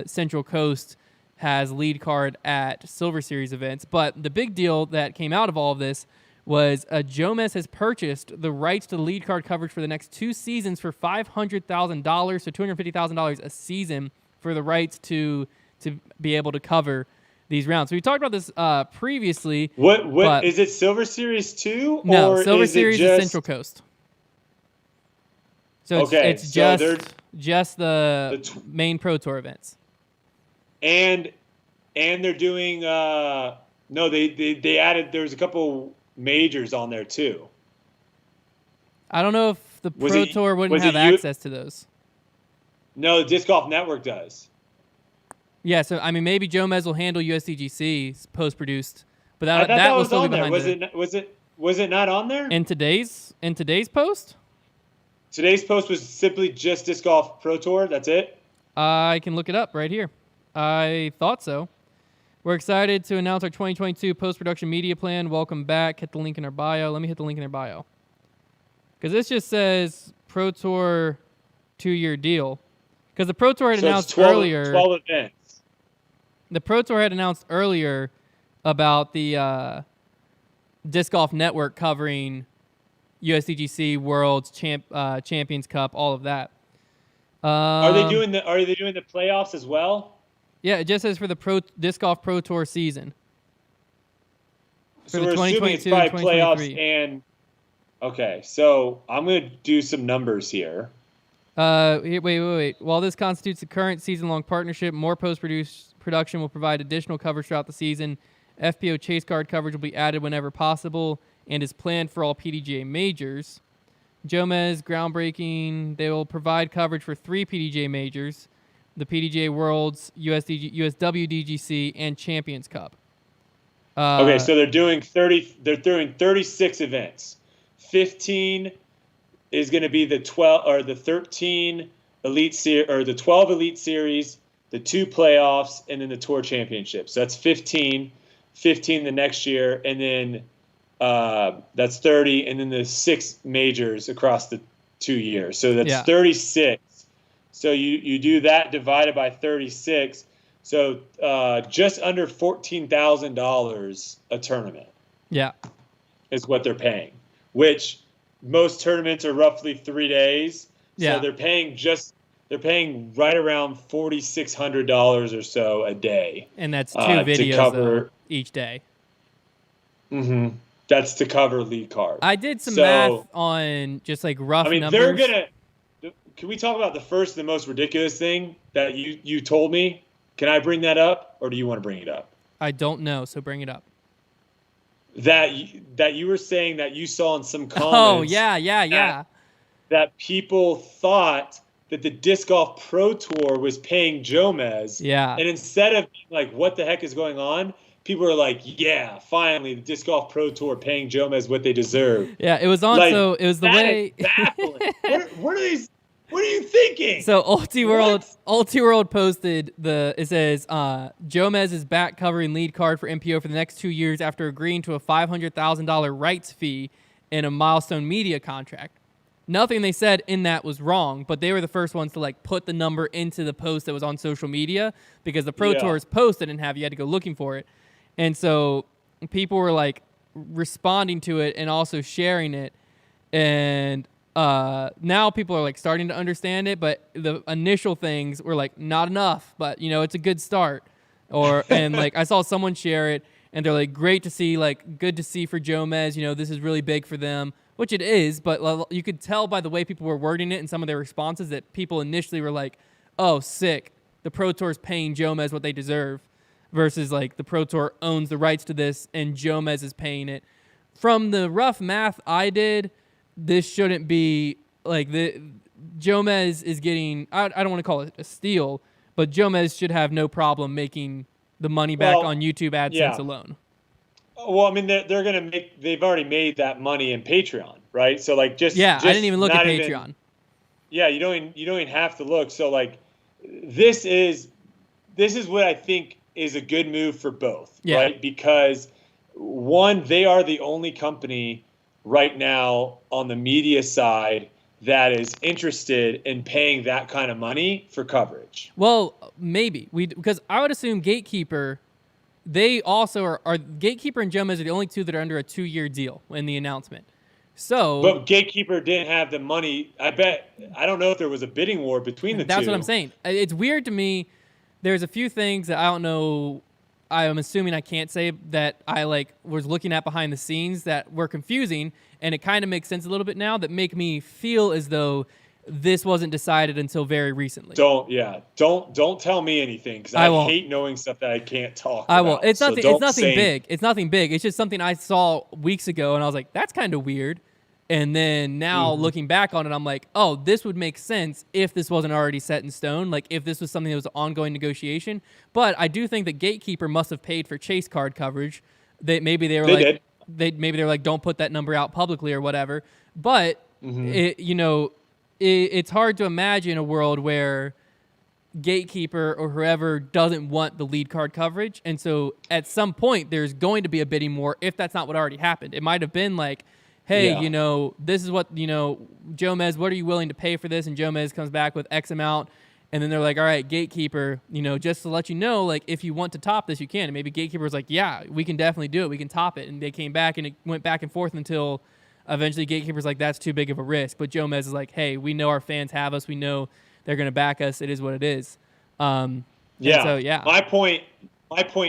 Central Coast has lead card at Silver Series events. But the big deal that came out of all of this was Jomez has purchased the rights to the lead card coverage for the next 2 seasons for $500,000, so $250,000 a season for the rights to be able to cover these rounds. So we talked about this previously. What is it? Silver Series 2? No, or Silver is Series is Central Coast. So it's just the main Pro Tour events. And they're doing they added, there's a couple majors on there too. I don't know if the Pro Tour wouldn't have access to those. No, the Disc Golf Network does. Yeah, so I mean, maybe Jomez will handle USDGC post-produced, but that will still be behind Was it not on there? In today's post? Today's post was simply just Disc Golf Pro Tour. That's it. I can look it up right here. I thought so. We're excited to announce our 2022 post-production media plan. Welcome back. Hit the link in our bio. Let me hit the link in our bio. Because this just says Pro Tour 2-year deal. Because the Pro Tour had announced earlier. 12 events. The Pro Tour had announced earlier about the Disc Golf Network covering USDGC, Worlds, Champions Cup, all of that. Are they doing the playoffs as well? Yeah, it just says for the Disc Golf Pro Tour season. So we're assuming it's probably playoffs and. Okay, so I'm going to do some numbers here. Wait. While this constitutes a current season-long partnership, more post-production will provide additional coverage throughout the season. FPO chase card coverage will be added whenever possible and is planned for all PDGA majors. Jomez, groundbreaking. They will provide coverage for 3 PDGA majors, the PDGA Worlds, USWDGC, and Champions Cup. Okay, so they're doing 36 events. 15 is going to be the 13 elite series, or the 12 elite series, the 2 playoffs, and then the tour championship. So that's 15 the next year, and then that's 30, and then the 6 majors across the 2 years. So that's 36. So you do that divided by 36. So just under $14,000 a tournament. Yeah, is what they're paying. Which most tournaments are roughly 3 days. So they're paying right around $4,600 or so a day. And that's 2 videos each day. Mm-hmm. That's to cover lead card. I did some So, math on just like rough I mean, numbers. they're gonna. Can we talk about the first and the most ridiculous thing that you told me? Can I bring that up, or do you want to bring it up? I don't know, so bring it up. That you were saying that you saw in some comments. Oh, yeah. That people thought that the Disc Golf Pro Tour was paying Jomez. Yeah. And instead of being like, what the heck is going on? People are like, yeah, finally, the Disc Golf Pro Tour paying Jomez what they deserve. Yeah, it was on. Like, so it was the way. Baffling. What are these? What are you thinking? So Ultiworld posted it says Jomez is back covering lead card for MPO for the next 2 years after agreeing to a $500,000 rights fee in a Milestone Media contract. Nothing they said in that was wrong, but they were the first ones to like put the number into the post that was on social media because the Pro Tour's post didn't have, you had to go looking for it. And so people were like responding to it and also sharing it. And now people are like starting to understand it, but the initial things were like not enough, but you know, it's a good start. And like I saw someone share it and they're like, great to see, like good to see for Jomez, you know, this is really big for them, which it is, but you could tell by the way people were wording it and some of their responses that people initially were like, oh, sick, the Pro Tour's paying Jomez what they deserve, versus like the Pro Tour owns the rights to this and Jomez is paying it. From the rough math I did, this shouldn't be like Jomez is getting, I don't want to call it a steal, but Jomez should have no problem making the money back on YouTube AdSense alone. Well, I mean, they've already made that money in Patreon, right? So like I didn't even look at Patreon. You don't even have to look. So like this is what I think is a good move for both, right? Because one, they are the only company right now on the media side that is interested in paying that kind of money for coverage. Well, maybe because I would assume Gatekeeper, they also are Gatekeeper and Jomez are the only two that are under a 2-year deal in the announcement. So, but Gatekeeper didn't have the money. I don't know if there was a bidding war between the two. That's what I'm saying. It's weird to me. There's a few things that I don't know. I'm assuming I can't say that I like was looking at behind the scenes that were confusing, and it kind of makes sense a little bit now that make me feel as though this wasn't decided until very recently. Don't tell me anything because I hate knowing stuff that I can't talk about. I will. It's nothing. So it's nothing big. It's nothing big. It's just something I saw weeks ago, and I was like, that's kind of weird. And then now looking back on it, I'm like, oh, this would make sense if this wasn't already set in stone. Like if this was something that was an ongoing negotiation. But I do think that Gatekeeper must have paid for chase card coverage. Maybe they were like, don't put that number out publicly or whatever. But it's hard to imagine a world where Gatekeeper or whoever doesn't want the lead card coverage. And so at some point there's going to be a bidding war if that's not what already happened. It might have been like, hey, this is what, Jomez, what are you willing to pay for this? And Jomez comes back with X amount. And then they're like, all right, Gatekeeper, just to let you know, like, if you want to top this, you can. And maybe Gatekeeper was like, yeah, we can definitely do it. We can top it. And they came back and it went back and forth until eventually Gatekeeper's like, that's too big of a risk. But Jomez is like, hey, we know our fans have us. We know they're going to back us. It is what it is. My point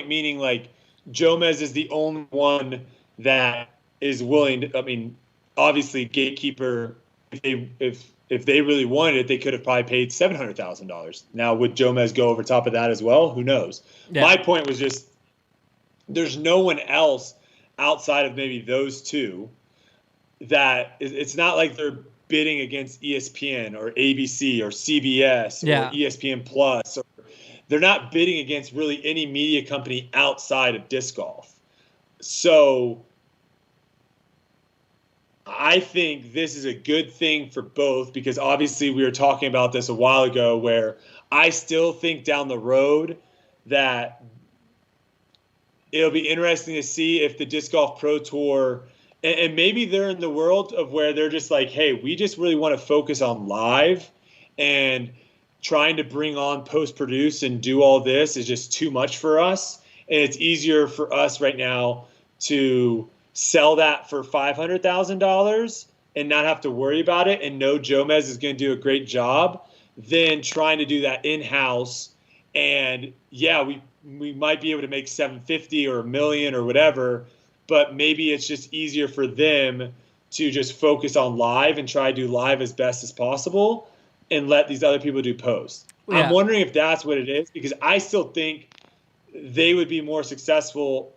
meaning like Jomez is the only one that is willing to, I mean, obviously Gatekeeper, if they really wanted it, they could have probably paid $700,000. Now, would Jomez go over top of that as well? Who knows? Yeah. My point was just there's no one else outside of maybe those two that it's not like they're bidding against ESPN or ABC or CBS or ESPN Plus. Or they're not bidding against really any media company outside of disc golf. So I think this is a good thing for both because obviously we were talking about this a while ago where I still think down the road that it'll be interesting to see if the Disc Golf Pro Tour and maybe they're in the world of where they're just like, hey, we just really want to focus on live and trying to bring on post-produce and do all this is just too much for us. And it's easier for us right now to sell that for $500,000 and not have to worry about it and know Jomez is going to do a great job than trying to do that in-house. And yeah, we might be able to make $750,000 or $1 million or whatever, but maybe it's just easier for them to just focus on live and try to do live as best as possible and let these other people do post. Yeah. I'm wondering if that's what it is, because I still think they would be more successful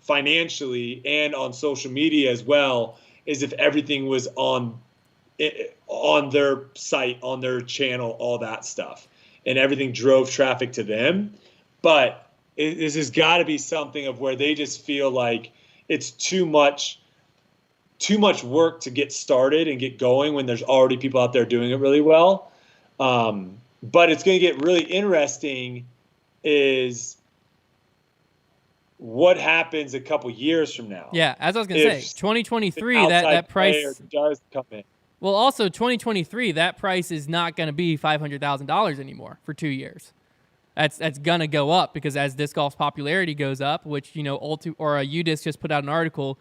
financially and on social media as well, as if everything was on their site, on their channel, all that stuff, and everything drove traffic to them. But this has got to be something of where they just feel like it's too much work to get started and get going when there's already people out there doing it really well. But it's going to get really interesting is what happens a couple years from now. Yeah, as I was going to say, 2023, that price does come in. Well, also 2023, that price is not going to be $500,000 anymore for 2 years. That's going to go up because as disc golf's popularity goes up, which, you know, UDisc just put out an article,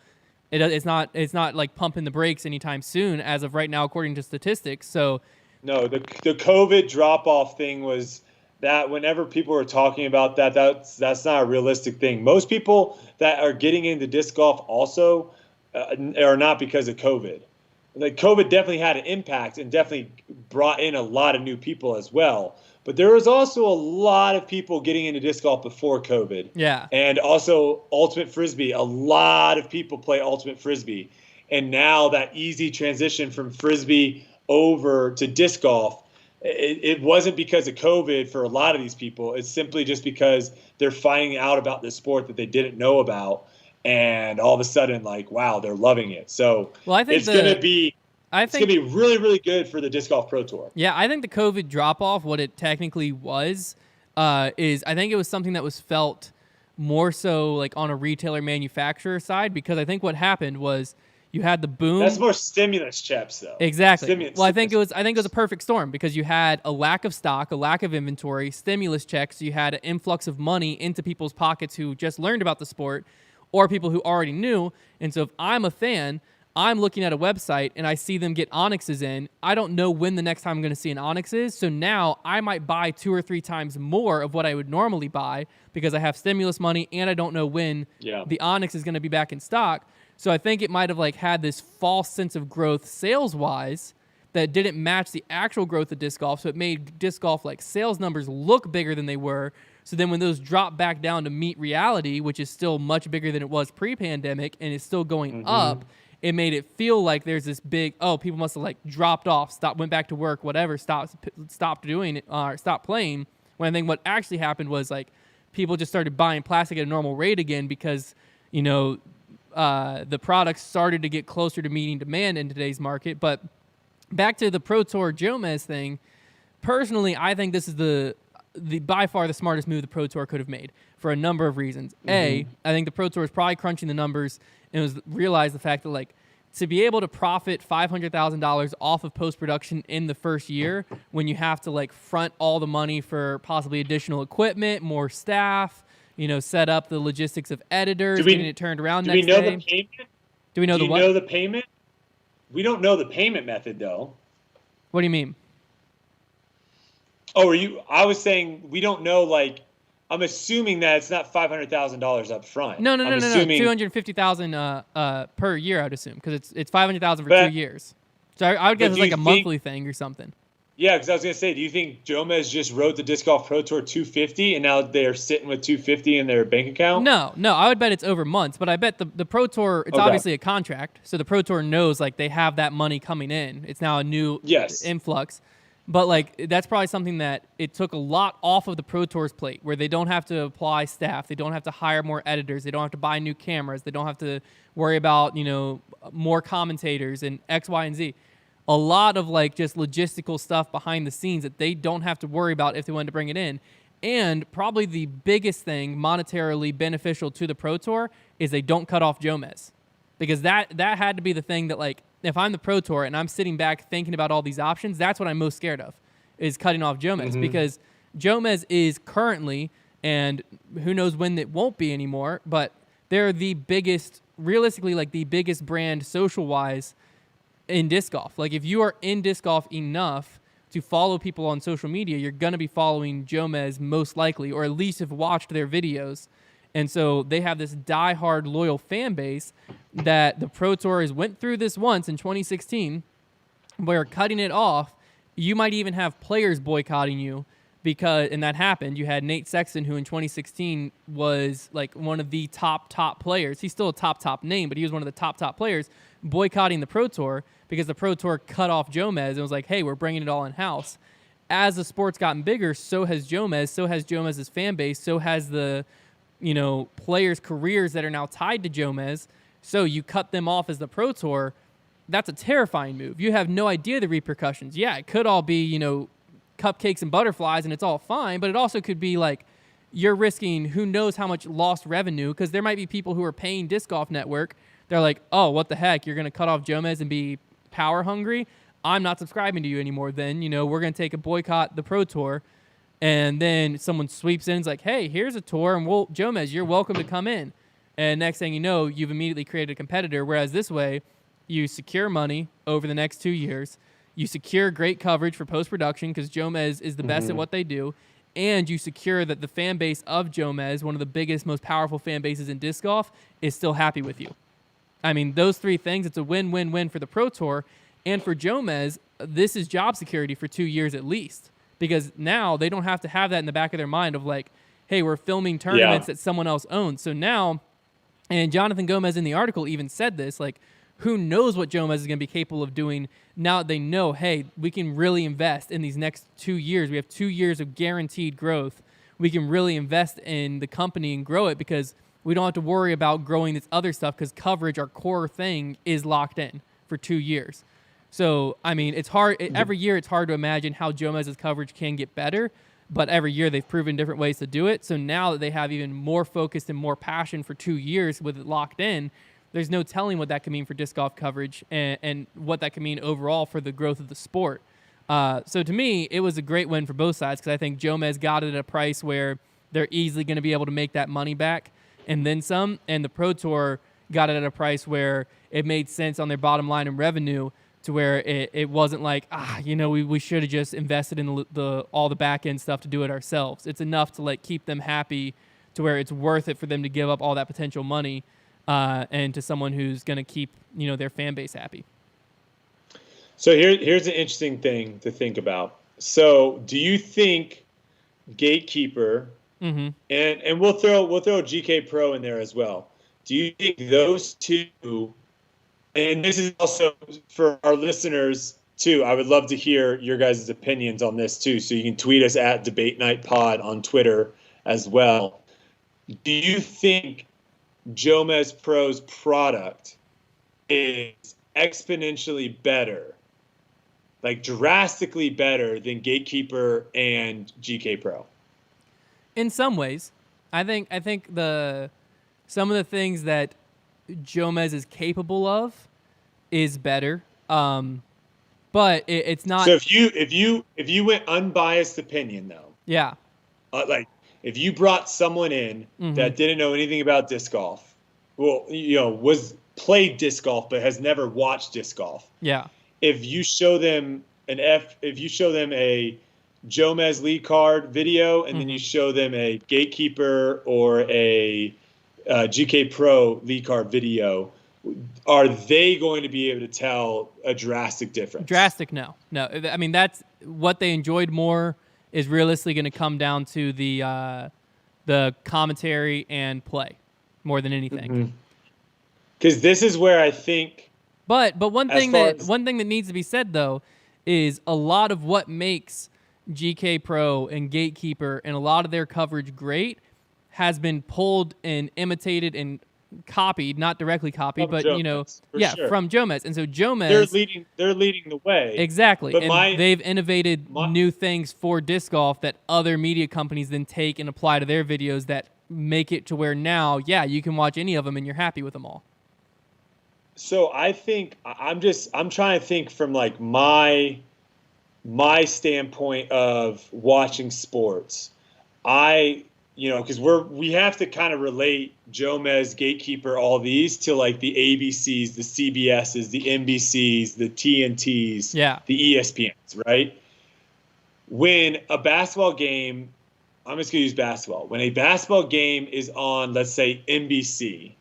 it's not like pumping the brakes anytime soon as of right now, according to statistics. So no, the COVID drop-off thing was that whenever people were talking about that's not a realistic thing. Most people that are getting into disc golf also are not because of COVID. Like COVID definitely had an impact and definitely brought in a lot of new people as well. But there was also a lot of people getting into disc golf before COVID. Yeah. And also Ultimate Frisbee. A lot of people play Ultimate Frisbee. And now that easy transition from Frisbee over to disc golf, it wasn't because of COVID for a lot of these people. It's simply just because they're finding out about this sport that they didn't know about. And all of a sudden, like, wow, they're loving it. So I think it's going to be really, really good for the Disc Golf Pro Tour. Yeah, I think the COVID drop-off, what it technically was, is I think it was something that was felt more so like on a retailer manufacturer side, because I think what happened was you had the boom. That's more stimulus checks, though. Exactly. I think it was a perfect storm because you had a lack of stock, a lack of inventory, stimulus checks. You had an influx of money into people's pockets who just learned about the sport, or people who already knew. And so if I'm a fan, I'm looking at a website and I see them get Onyxes in. I don't know when the next time I'm going to see an Onyx is. So now I might buy 2 or 3 times more of what I would normally buy because I have stimulus money and I don't know when the Onyx is going to be back in stock. So I think it might have like had this false sense of growth sales-wise that didn't match the actual growth of disc golf. So it made disc golf like sales numbers look bigger than they were. So then when those drop back down to meet reality, which is still much bigger than it was pre-pandemic and is still going up, it made it feel like there's this big, people must have like dropped off, went back to work, whatever, stopped doing it, stopped playing. When I think what actually happened was like people just started buying plastic at a normal rate again because, you know, the products started to get closer to meeting demand in today's market. But back to the Pro Tour Jomez thing, personally, I think this is the by far the smartest move the Pro Tour could have made for a number of reasons. I think the Pro Tour is probably crunching the numbers and realized the fact that like to be able to profit $500,000 off of post-production in the first year when you have to like front all the money for possibly additional equipment, more staff, you know, set up the logistics of editors, getting it turned around next day. Do we know the payment? Do we know the what? Do you know the payment? We don't know the payment method though. What do you mean? Oh, I was saying we don't know. Like, I'm assuming that it's not $500,000 up front. No. $250,000 per year, I'd assume, because it's $500,000 for 2 years. So I would guess it's like a monthly thing or something. Yeah, because I was gonna say, do you think Jomez just wrote the Disc Golf Pro Tour $250 and now they're sitting with $250 in their bank account? No. I would bet it's over months, but I bet the Pro Tour, it's obviously a contract, so the Pro Tour knows like they have that money coming in. It's now a new influx. But like that's probably something that it took a lot off of the Pro Tour's plate, where they don't have to apply staff, they don't have to hire more editors, they don't have to buy new cameras, they don't have to worry about, you know, more commentators and X, Y, and Z. A lot of like just logistical stuff behind the scenes that they don't have to worry about if they wanted to bring it in. And probably the biggest thing monetarily beneficial to the Pro Tour is they don't cut off Jomez, because that had to be the thing that like, if I'm the Pro Tour and I'm sitting back thinking about all these options, that's what I'm most scared of, is cutting off Jomez, because Jomez is currently, and who knows when it won't be anymore, but they're the biggest, realistically, like the biggest brand social-wise in disc golf. Like if you are in disc golf enough to follow people on social media, you're going to be following Jomez most likely, or at least have watched their videos. And so they have this diehard loyal fan base that the Pro Tour has went through this once in 2016, where cutting it off, you might even have players boycotting you because, and that happened. You had Nate Sexton, who in 2016 was like one of the top players. He's still a top name, but he was one of the top players boycotting the Pro Tour because the Pro Tour cut off Jomez and was like, hey, we're bringing it all in-house. As the sport's gotten bigger, so has Jomez, so has Jomez's fan base, so has the, players' careers that are now tied to Jomez. So you cut them off as the Pro Tour. That's a terrifying move. You have no idea the repercussions. Yeah, it could all be, cupcakes and butterflies and it's all fine, but it also could be like you're risking who knows how much lost revenue, because there might be people who are paying Disc Golf Network. They're like, oh, what the heck? You're going to cut off Jomez and be power hungry? I'm not subscribing to you anymore then. We're going to take a boycott the Pro Tour. And then someone sweeps in and is like, hey, here's a tour, and Jomez, you're welcome to come in. And next thing you know, you've immediately created a competitor, whereas this way, you secure money over the next 2 years. You secure great coverage for post-production because Jomez is the best at what they do. And you secure that the fan base of Jomez, one of the biggest, most powerful fan bases in disc golf, is still happy with you. I mean, those three things, it's a win-win-win for the Pro Tour. And for Jomez, this is job security for 2 years at least. Because now they don't have to have that in the back of their mind of like, hey, we're filming tournaments that someone else owns. So now, and Jonathan Gomez in the article even said this, like, who knows what Jomez is going to be capable of doing now that they know, hey, we can really invest in these next 2 years. We have 2 years of guaranteed growth. We can really invest in the company and grow it because we don't have to worry about growing this other stuff because coverage, our core thing, is locked in for 2 years. So, I mean, it's hard. Every year it's hard to imagine how Jomez's coverage can get better, but every year they've proven different ways to do it. So now that they have even more focus and more passion for 2 years with it locked in, there's no telling what that could mean for disc golf coverage and what that could mean overall for the growth of the sport. So to me, it was a great win for both sides because I think Jomez got it at a price where they're easily going to be able to make that money back and then some, and the Pro Tour got it at a price where it made sense on their bottom line and revenue to where it wasn't like, we should have just invested in all the back-end stuff to do it ourselves. It's enough to like keep them happy to where it's worth it for them to give up all that potential money and to someone who's going to keep, their fan base happy. So here's an interesting thing to think about. So do you think Gatekeeper and we'll throw GK Pro in there as well. Do you think those two, and this is also for our listeners too, I would love to hear your guys' opinions on this too. So you can tweet us at Debate Night Pod on Twitter as well. Do you think JomezPro's product is exponentially better, like drastically better than Gatekeeper and GK Pro? In some ways, I think some of the things that Jomez is capable of is better, but it's not. So if you went unbiased opinion though, yeah, like if you brought someone in that didn't know anything about disc golf, well, played disc golf but has never watched disc golf, yeah. If you show them a Jomez lead card video and then you show them a Gatekeeper or a GK Pro lead card video, are they going to be able to tell a drastic difference? Drastic, no. I mean, that's what they enjoyed more is realistically going to come down to the commentary and play more than anything. Because this is where I think. But one thing that needs to be said though is a lot of what makes GK Pro and Gatekeeper and a lot of their coverage great has been pulled and imitated and copied, not directly copied, but Jomez, sure. From Jomez. And so Jomez, they're leading the way. Exactly. But and they've innovated new things for disc golf that other media companies then take and apply to their videos that make it to where now, you can watch any of them and you're happy with them all. So I think I'm trying to think from like my standpoint of watching sports. Because we have to kind of relate Jomez, Gatekeeper, all these to like the ABCs, the CBSs, the NBCs, the TNTs, the ESPNs, right? When a basketball game I'm just going to use basketball. When a basketball game is on, let's say, NBC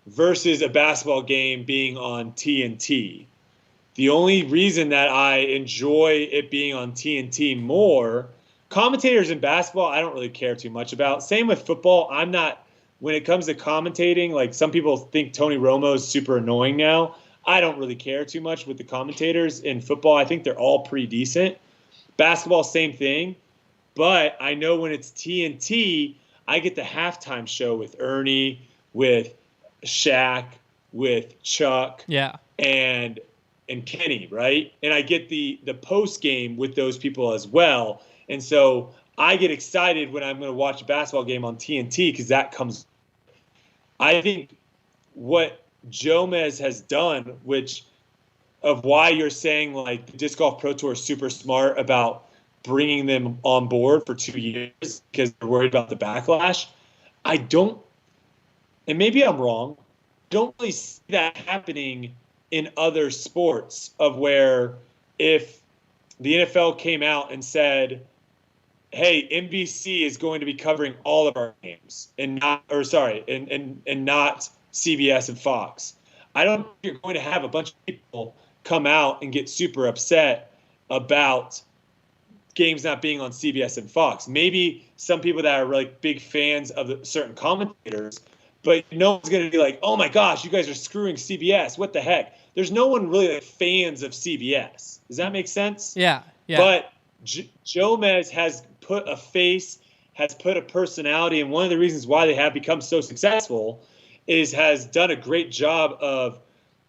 versus a basketball game being on TNT, the only reason that I enjoy it being on TNT more, commentators in basketball, I don't really care too much about. Same with football. I'm not, when it comes to commentating, like some people think Tony Romo is super annoying now. I don't really care too much with the commentators in football. I think they're all pretty decent. Basketball, same thing. But I know when it's TNT, I get the halftime show with Ernie, with Shaq, with Chuck, and Kenny, right? And I get the post game with those people as well. And so I get excited when I'm going to watch a basketball game on TNT because that comes. I think what Jomez has done, which of why you're saying like the Disc Golf Pro Tour is super smart about bringing them on board for 2 years because they're worried about the backlash. I don't, and maybe I'm wrong, don't really see that happening in other sports of where if the NFL came out and said, hey, NBC is going to be covering all of our games and not CBS and Fox. I don't think you're going to have a bunch of people come out and get super upset about games not being on CBS and Fox. Maybe some people that are like big fans of certain commentators, but no one's going to be like, oh my gosh, you guys are screwing CBS. What the heck? There's no one really like fans of CBS. Does that make sense? Yeah. But Jomez has put a face, has put a personality, and one of the reasons why they have become so successful has done a great job of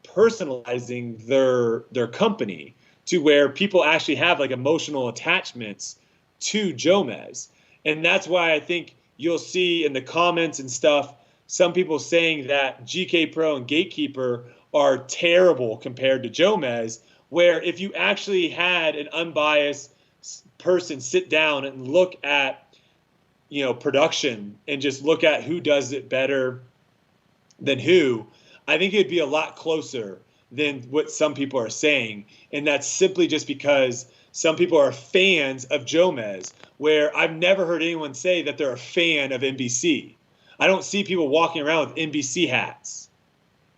personalizing their company to where people actually have like emotional attachments to Jomez. And that's why I think you'll see in the comments and stuff, some people saying that GK Pro and Gatekeeper are terrible compared to Jomez, where if you actually had an unbiased person sit down and look at, production and just look at who does it better than who, I think it'd be a lot closer than what some people are saying. And that's simply just because some people are fans of Jomez, where I've never heard anyone say that they're a fan of NBC. I don't see people walking around with NBC hats.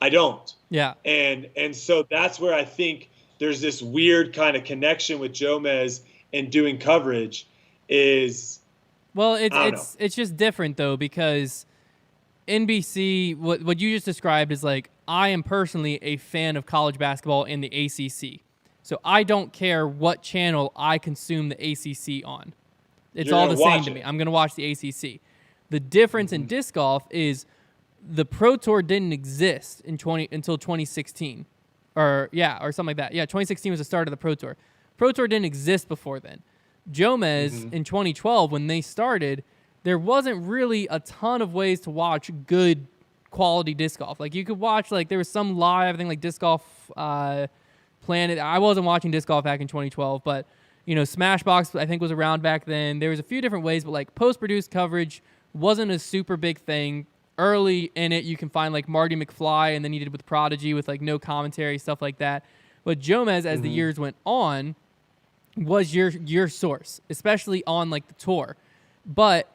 I don't. Yeah. And so that's where I think there's this weird kind of connection with Jomez and doing coverage is. Well, it's just different though, because NBC, what you just described is like, I am personally a fan of college basketball in the ACC. So I don't care what channel I consume the ACC on. It's all the same to me. I'm going to watch the ACC. The difference in disc golf is the Pro Tour didn't exist until 2016. Or something like that. Yeah, 2016 was the start of the Pro Tour. Pro Tour didn't exist before then. Jomez in 2012, when they started, there wasn't really a ton of ways to watch good quality disc golf. Like you could watch, like there was some live, I think like Disc Golf Planet. I wasn't watching disc golf back in 2012, but Smashbox I think was around back then. There was a few different ways, but like post-produced coverage wasn't a super big thing. Early in it, you can find like Marty McFly, and then you did with Prodigy with like no commentary, stuff like that. But Jomez, as the years went on, was your source, especially on like the tour. But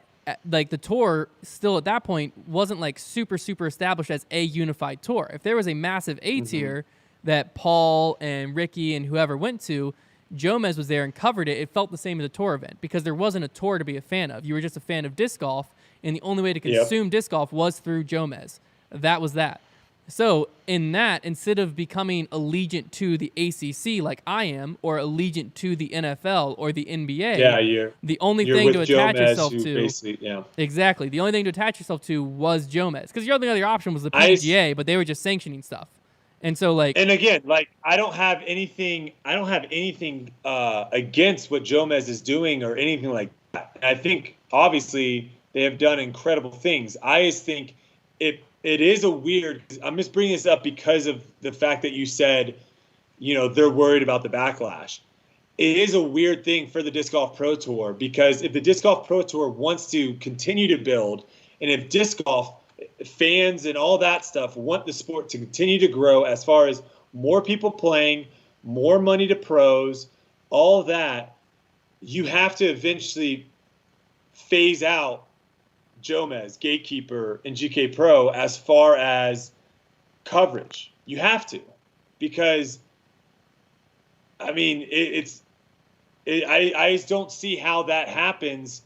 like the tour still at that point wasn't like super established as a unified tour. If there was a massive A tier that Paul and Ricky and whoever went to, Jomez was there and covered it. It felt the same as a tour event because there wasn't a tour to be a fan of. You were just a fan of disc golf, and the only way to consume disc golf was through Jomez. That was that. So in that, instead of becoming allegiant to the ACC like I am, or allegiant to the NFL or the NBA, the only thing to attach yourself to, exactly, the only thing to attach yourself to was Jomez, because your only other option was the PGA, but they were just sanctioning stuff. And so, like, and again, like, I don't have anything against what Jomez is doing or anything like that. I think obviously they have done incredible things. I just think it is a weird. I'm just bringing this up because of the fact that you said, they're worried about the backlash. It is a weird thing for the Disc Golf Pro Tour, because if the Disc Golf Pro Tour wants to continue to build, and if disc golf fans and all that stuff want the sport to continue to grow as far as more people playing, more money to pros, all that, you have to eventually phase out Jomez, Gatekeeper, and GK Pro as far as coverage. You have to, because I mean, I just don't see how that happens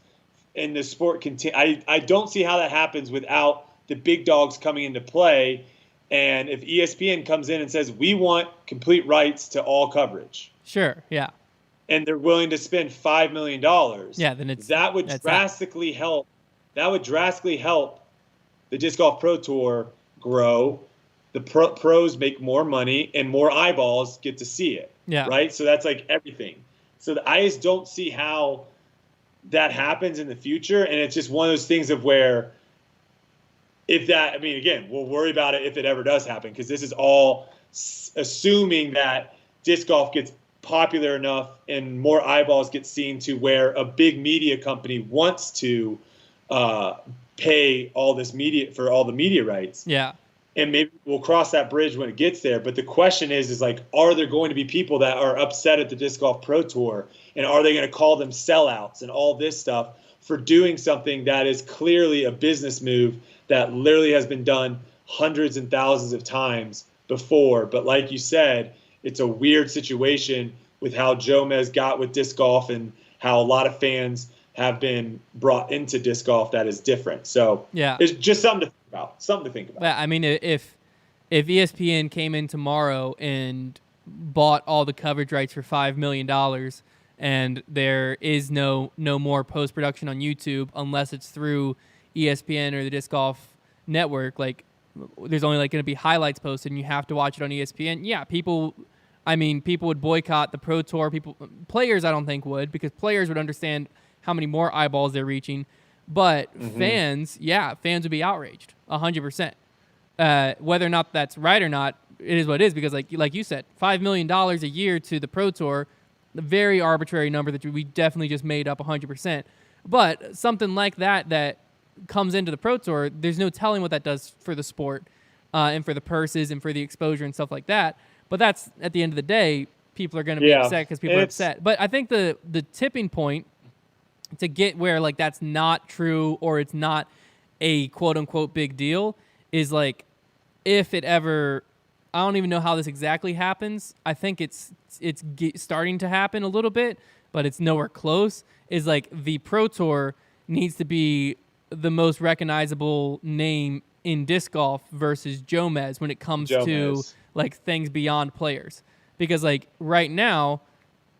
in the sport. I don't see how that happens without the big dogs coming into play. And if ESPN comes in and says, we want complete rights to all coverage. Sure, yeah. And they're willing to spend $5 million. Yeah, then that would drastically help. That would drastically help the Disc Golf Pro Tour grow. The pros make more money and more eyeballs get to see it. Yeah. Right? So that's like everything. So I just don't see how that happens in the future. And it's just one of those things of where again, we'll worry about it if it ever does happen, because this is all assuming that disc golf gets popular enough and more eyeballs get seen to where a big media company wants to pay all this media for all the media rights. Yeah. And maybe we'll cross that bridge when it gets there. But the question is like, are there going to be people that are upset at the Disc Golf Pro Tour? And are they going to call them sellouts and all this stuff for doing something that is clearly a business move that literally has been done hundreds and thousands of times before? But like you said, it's a weird situation with how Jomez got with disc golf and how a lot of fans have been brought into disc golf that is different. So yeah, it's just something to think about. Something to think about. I mean, if ESPN came in tomorrow and bought all the coverage rights for $5 million and there is no more post-production on YouTube unless it's through ESPN or the Disc Golf Network, like there's only like going to be highlights posted and you have to watch it on ESPN. Yeah, people would boycott the Pro Tour. Players I don't think would, because players would understand how many more eyeballs they're reaching. But fans would be outraged 100%. Whether or not that's right or not, it is what it is, because like you said, $5 million a year to the Pro Tour, a very arbitrary number that we definitely just made up 100%. But something like that comes into the Pro Tour, there's no telling what that does for the sport and for the purses and for the exposure and stuff like that. But that's, at the end of the day, people are going to be upset because people are upset. But I think the tipping point to get where like that's not true or it's not a quote-unquote big deal is like if it ever, I don't even know how this exactly happens. I think it's starting to happen a little bit, but it's nowhere close, is like the Pro Tour needs to be the most recognizable name in disc golf versus Jomez when it comes to like things beyond players. Because like right now,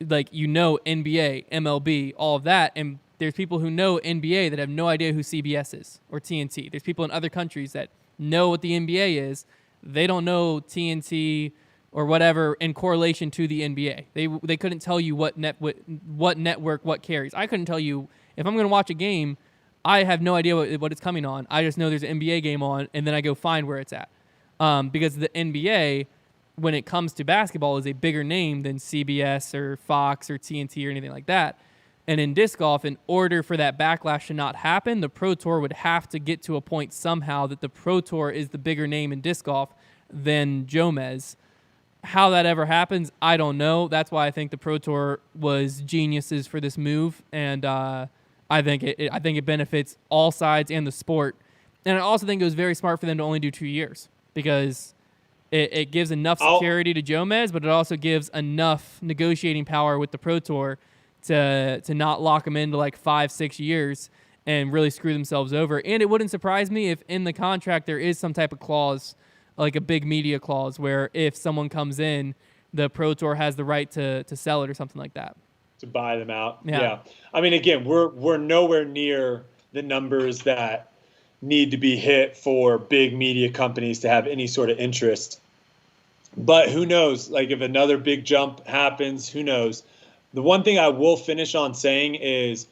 like, you know, NBA, MLB, all of that, and there's people who know NBA that have no idea who CBS is or TNT. There's people in other countries that know what the NBA is. They don't know TNT or whatever in correlation to the NBA. They couldn't tell you what network what carries. I couldn't tell you if I'm going to watch a game. I have no idea what it's coming on. I just know there's an NBA game on, and then I go find where it's at. Because the NBA, when it comes to basketball, is a bigger name than CBS or Fox or TNT or anything like that. And in disc golf, in order for that backlash to not happen, the Pro Tour would have to get to a point somehow that the Pro Tour is the bigger name in disc golf than Jomez. How that ever happens, I don't know. That's why I think the Pro Tour was geniuses for this move, and I think it benefits all sides and the sport. And I also think it was very smart for them to only do 2 years, because it gives enough security to Jomez, but it also gives enough negotiating power with the Pro Tour to not lock them into like 5-6 years and really screw themselves over. And it wouldn't surprise me if in the contract there is some type of clause, like a big media clause, where if someone comes in, the Pro Tour has the right to sell it or something like that. To buy them out. Yeah. I mean, again, we're nowhere near the numbers that need to be hit for big media companies to have any sort of interest. But who knows? Like, if another big jump happens, who knows? The one thing I will finish on saying is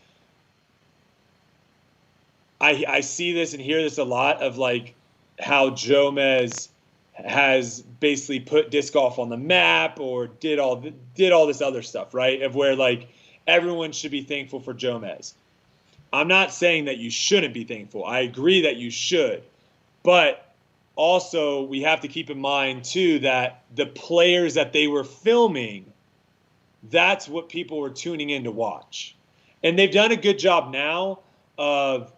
I see this and hear this a lot of like how Jomez has basically put disc golf on the map or did all this other stuff, right? Of where like everyone should be thankful for Jomez. I'm not saying that you shouldn't be thankful. I agree that you should. But also we have to keep in mind too that the players that they were filming, that's what people were tuning in to watch. And they've done a good job now, of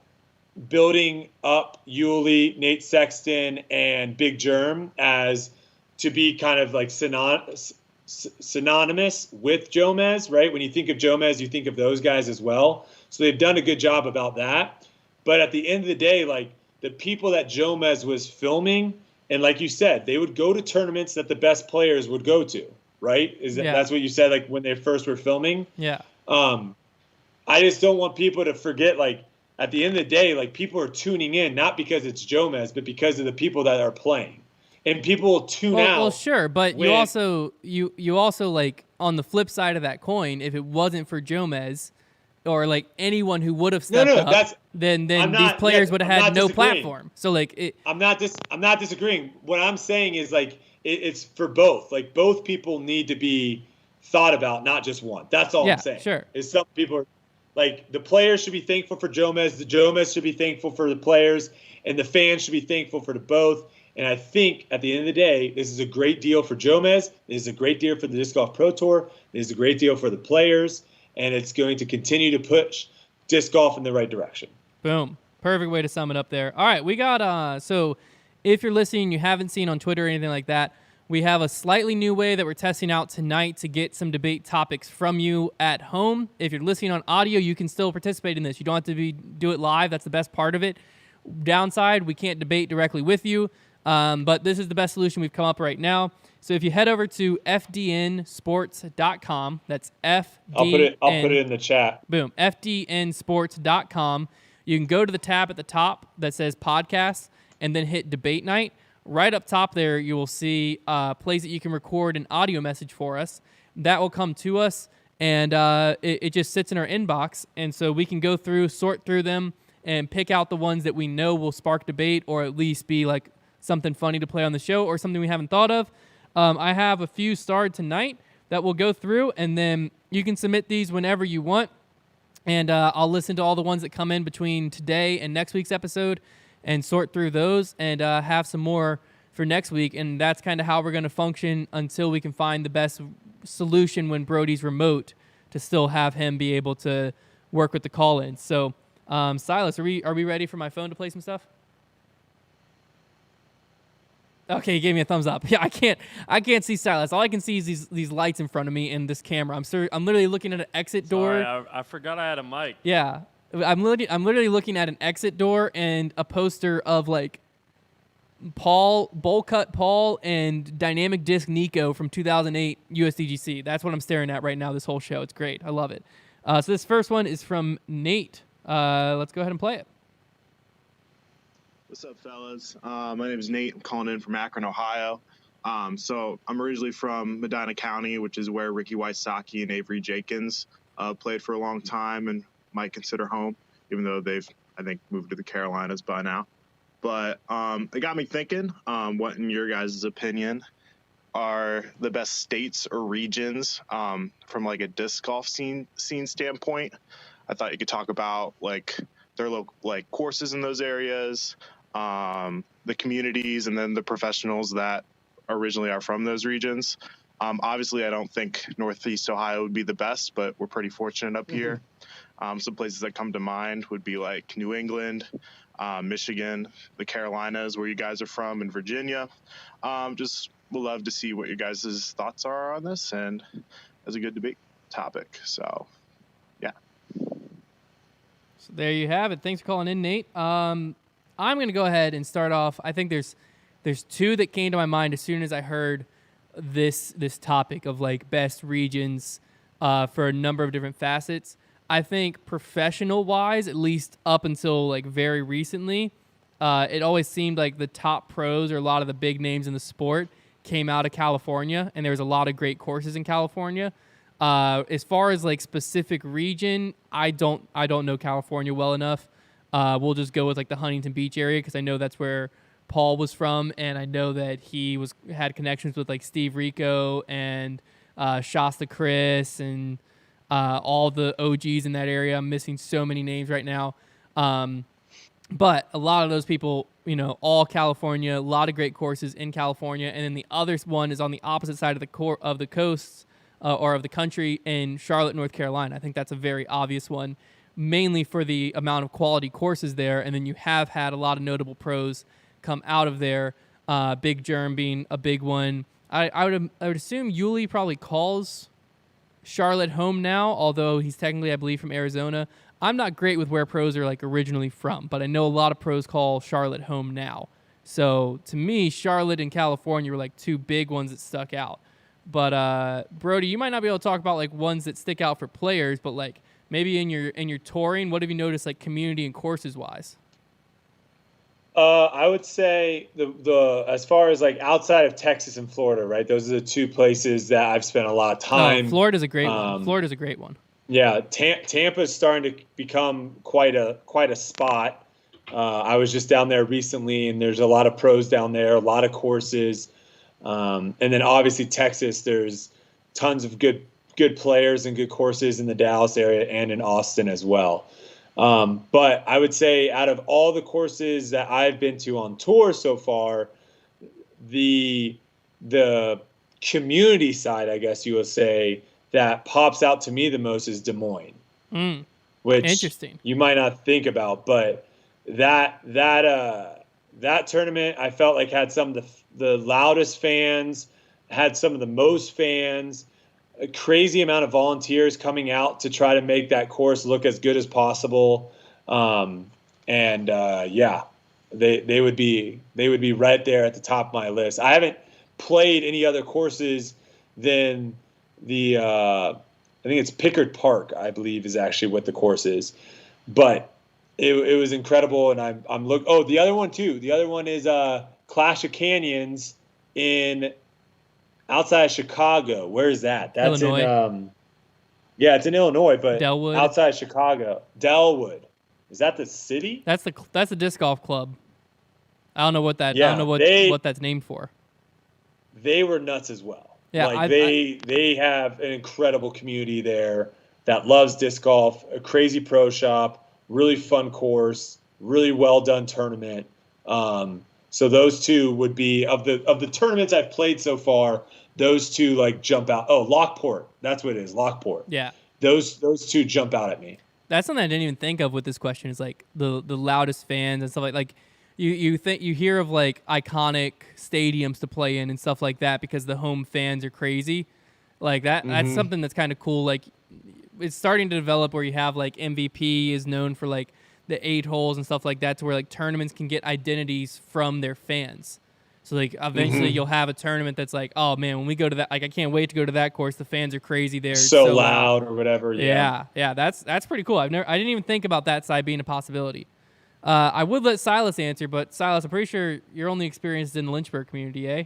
building up Yuli, Nate Sexton, and Big Germ as to be kind of like synonymous with Jomez, right? When you think of Jomez, you think of those guys as well. So they've done a good job about that. But at the end of the day, like the people that Jomez was filming, and like you said, they would go to tournaments that the best players would go to, right? That's what you said, like when they first were filming? Yeah. I just don't want people to forget, like, at the end of the day, like people are tuning in not because it's Jomez, but because of the people that are playing, and people will tune out. Well, sure, but you also like on the flip side of that coin, if it wasn't for Jomez or like anyone who would have stepped up, then these players would have had no platform. So like, I'm not disagreeing. What I'm saying is like it's for both. Like both people need to be thought about, not just one. That's all I'm saying. Sure. Is some people are. Like, the players should be thankful for Jomez. The Jomez should be thankful for the players. And the fans should be thankful for the both. And I think, at the end of the day, this is a great deal for Jomez. This is a great deal for the Disc Golf Pro Tour. This is a great deal for the players. And it's going to continue to push disc golf in the right direction. Boom. Perfect way to sum it up there. All right, we got so if you're listening and you haven't seen on Twitter or anything like that, we have a slightly new way that we're testing out tonight to get some debate topics from you at home. If you're listening on audio, you can still participate in this. You don't have to do it live. That's the best part of it. Downside, we can't debate directly with you, but this is the best solution we've come up right now. So if you head over to fdnsports.com, that's FDN. I'll put it in the chat. Boom, fdnsports.com. You can go to the tab at the top that says podcasts and then hit debate night. Right up top there, you will see a place that you can record an audio message for us. That will come to us, and it just sits in our inbox. And so we can go through, sort through them, and pick out the ones that we know will spark debate or at least be like something funny to play on the show or something we haven't thought of. I have a few starred tonight that we'll go through, and then you can submit these whenever you want. And I'll listen to all the ones that come in between today and next week's episode and sort through those and have some more for next week. And that's kind of how we're going to function until we can find the best solution when Brodie's remote to still have him be able to work with the call-ins. So, Silas, are we ready for my phone to play some stuff? Okay, he gave me a thumbs up. Yeah, I can't see Silas. All I can see is these lights in front of me and this camera. I'm literally looking at an exit door. Sorry, I forgot I had a mic. Yeah. I'm literally looking at an exit door and a poster of like Bowl Cut Paul and Dynamic Disc Nico from 2008 USDGC. That's what I'm staring at right now this whole show. It's great. I love it. So this first one is from Nate. Let's go ahead and play it. What's up, fellas? My name is Nate. I'm calling in from Akron, Ohio. So I'm originally from Medina County, which is where Ricky Wysocki and Avery Jenkins played for a long time and might consider home, even though they've, I think, moved to the Carolinas by now. But it got me thinking, what, in your guys' opinion, are the best states or regions from like a disc golf scene standpoint? I thought you could talk about like their local like courses in those areas, the communities, and then the professionals that originally are from those regions. Obviously, I don't think Northeast Ohio would be the best, but we're pretty fortunate up here. Some places that come to mind would be like New England, Michigan, the Carolinas, where you guys are from, and Virginia. Just would love to see what your guys' thoughts are on this, and as a good debate topic. So, yeah. So there you have it. Thanks for calling in, Nate. I'm going to go ahead and start off. I think there's two that came to my mind as soon as I heard this topic of like best regions for a number of different facets. I think professional-wise, at least up until like very recently, it always seemed like the top pros or a lot of the big names in the sport came out of California, and there was a lot of great courses in California. As far as like specific region, I don't know California well enough. We'll just go with like the Huntington Beach area because I know that's where Paul was from, and I know that he had connections with like Steve Rico and Shasta Chris and all the OGs in that area. I'm missing so many names right now. But a lot of those people, all California, a lot of great courses in California. And then the other one is on the opposite side of the coast or of the country in Charlotte, North Carolina. I think that's a very obvious one mainly for the amount of quality courses there. And then you have had a lot of notable pros come out of there. Big Germ being a big one. I would assume Yuli probably calls Charlotte home now, although he's technically, I believe, from Arizona. I'm not great with where pros are like originally from, but I know a lot of pros call Charlotte home now. So to me, Charlotte and California were like two big ones that stuck out. But Brodie, you might not be able to talk about like ones that stick out for players, but like maybe in your touring, what have you noticed like community and courses wise? I would say the as far as like outside of Texas and Florida, right? Those are the two places that I've spent a lot of time. Oh, Florida's a great one. Florida's a great one. Yeah, Tampa's starting to become quite a spot. I was just down there recently, and there's a lot of pros down there, a lot of courses, and then obviously Texas. There's tons of good players and good courses in the Dallas area and in Austin as well. But I would say out of all the courses that I've been to on tour so far, the community side, I guess you would say, that pops out to me the most is Des Moines, which interesting. You might not think about, but that tournament I felt like had some of the loudest fans, had some of the most fans, a crazy amount of volunteers coming out to try to make that course look as good as possible. Yeah, they would be right there at the top of my list. I haven't played any other courses than I think it's Pickard Park, I believe is actually what the course is, but it was incredible. And the other one too. The other one is Clash of Canyons outside Chicago. Where is that? That's Illinois. It's in Illinois, but Delwood. Outside Chicago. Delwood. Is that the city? That's a disc golf club. I don't know what that. Yeah, I don't know what that's named for. They were nuts as well. Yeah, they have an incredible community there that loves disc golf, a crazy pro shop, really fun course, really well done tournament. So those two would be of the tournaments I've played so far. Those two like jump out. Oh, Lockport, that's what it is. Lockport. Yeah. Those two jump out at me. That's something I didn't even think of with this question. Is like the loudest fans and stuff like you hear of like iconic stadiums to play in and stuff like that because the home fans are crazy. Like that. Mm-hmm. That's something that's kind of cool. Like it's starting to develop where you have like MVP is known for like the 8 holes and stuff like that, to where like tournaments can get identities from their fans. So like eventually you'll have a tournament that's like, oh man, when we go to that, like I can't wait to go to that course. The fans are crazy there. So loud or whatever. Yeah. That's pretty cool. I didn't even think about that side being a possibility. I would let Silas answer, but Silas, I'm pretty sure you're only experienced in the Lynchburg community, eh?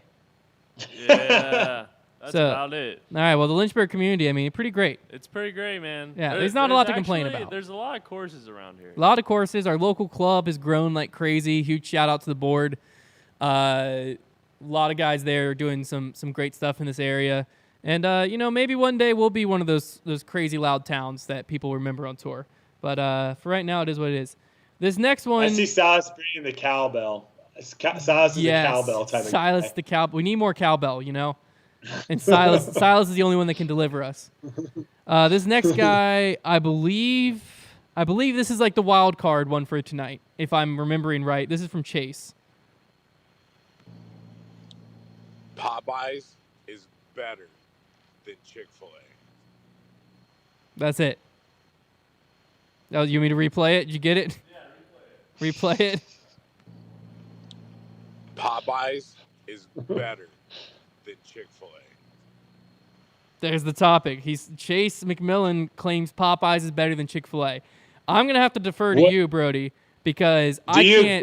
Yeah, that's about it. All right, well, the Lynchburg community, I mean, pretty great. It's pretty great, man. Yeah, there's not a lot to complain about. There's a lot of courses around here. A lot of courses. Our local club has grown like crazy. Huge shout out to the board. A lot of guys there doing some great stuff in this area. And, maybe one day we'll be one of those crazy loud towns that people remember on tour. But for right now, it is what it is. This next one. I see Silas bringing the cowbell. Silas is a cowbell type of guy. Silas the cowbell. We need more cowbell, And Silas is the only one that can deliver us. This next guy, I believe this is like the wild card one for tonight, if I'm remembering right. This is from Chase. Popeyes is better than Chick-fil-A. That's it. Oh, you want me to replay it? Did you get it? Yeah, replay it. Popeyes is better than Chick-fil-A. There's the topic. Chase McMillan claims Popeyes is better than Chick-fil-A. I'm gonna have to defer to you, Brodie, because do you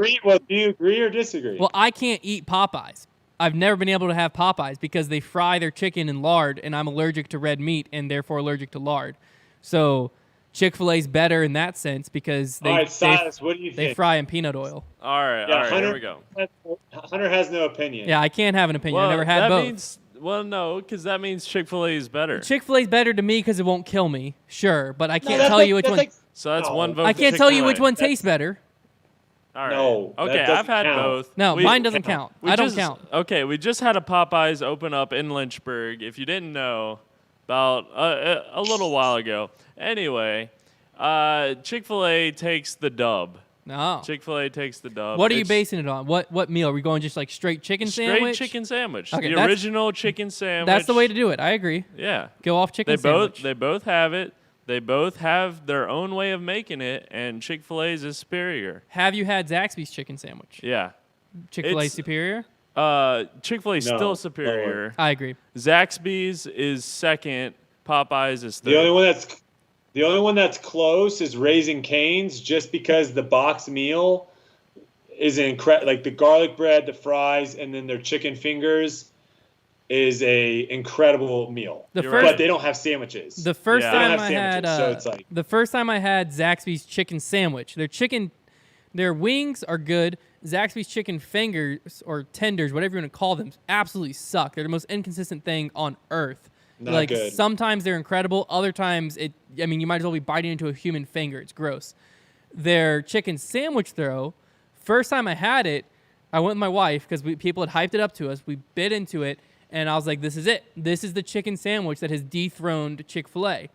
agree or disagree? Well, I can't eat Popeyes. I've never been able to have Popeyes because they fry their chicken in lard, and I'm allergic to red meat and therefore allergic to lard. So Chick-fil-A's better in that sense because all right, Silas, what do you think? They fry in peanut oil. All right, here we go. Hunter has no opinion. Yeah, I can't have an opinion. Well, I never had both. No, because that means Chick-fil-A is better. Chick-fil-A's better to me because it won't kill me. Sure, but I can't tell you which one. So that's one vote. I can't tell you which one tastes better. All right. No. Okay, I've had both. No, mine doesn't count. I don't count. Okay, we just had a Popeyes open up in Lynchburg. If you didn't know, about a little while ago. Anyway, Chick-fil-A takes the dub. No. Chick-fil-A takes the dub. What are you basing it on? What meal? Are we going just like straight chicken sandwich? Straight chicken sandwich. Okay, the original chicken sandwich. That's the way to do it. I agree. Yeah. Go off chicken sandwich. They both have it. They both have their own way of making it, and Chick-fil-A's is superior. Have you had Zaxby's chicken sandwich? Yeah. Chick-fil-A superior? Chick-fil-A's still superior. I agree. Zaxby's is second. Popeyes is third. The only one that's close is Raising Cane's, just because the box meal is like the garlic bread, the fries, and then their chicken fingers is a incredible meal. But they don't have sandwiches. The first time I had so it's like, the first time I had Zaxby's chicken sandwich, their wings are good. Zaxby's chicken fingers or tenders, whatever you want to call them, absolutely suck. They're the most inconsistent thing on earth. Not good. Sometimes they're incredible, other times you might as well be biting into a human finger. It's gross. Their chicken sandwich though, first time I had it, I went with my wife because people had hyped it up to us. We bit into it, and I was like, this is it. This is the chicken sandwich that has dethroned Chick-fil-A.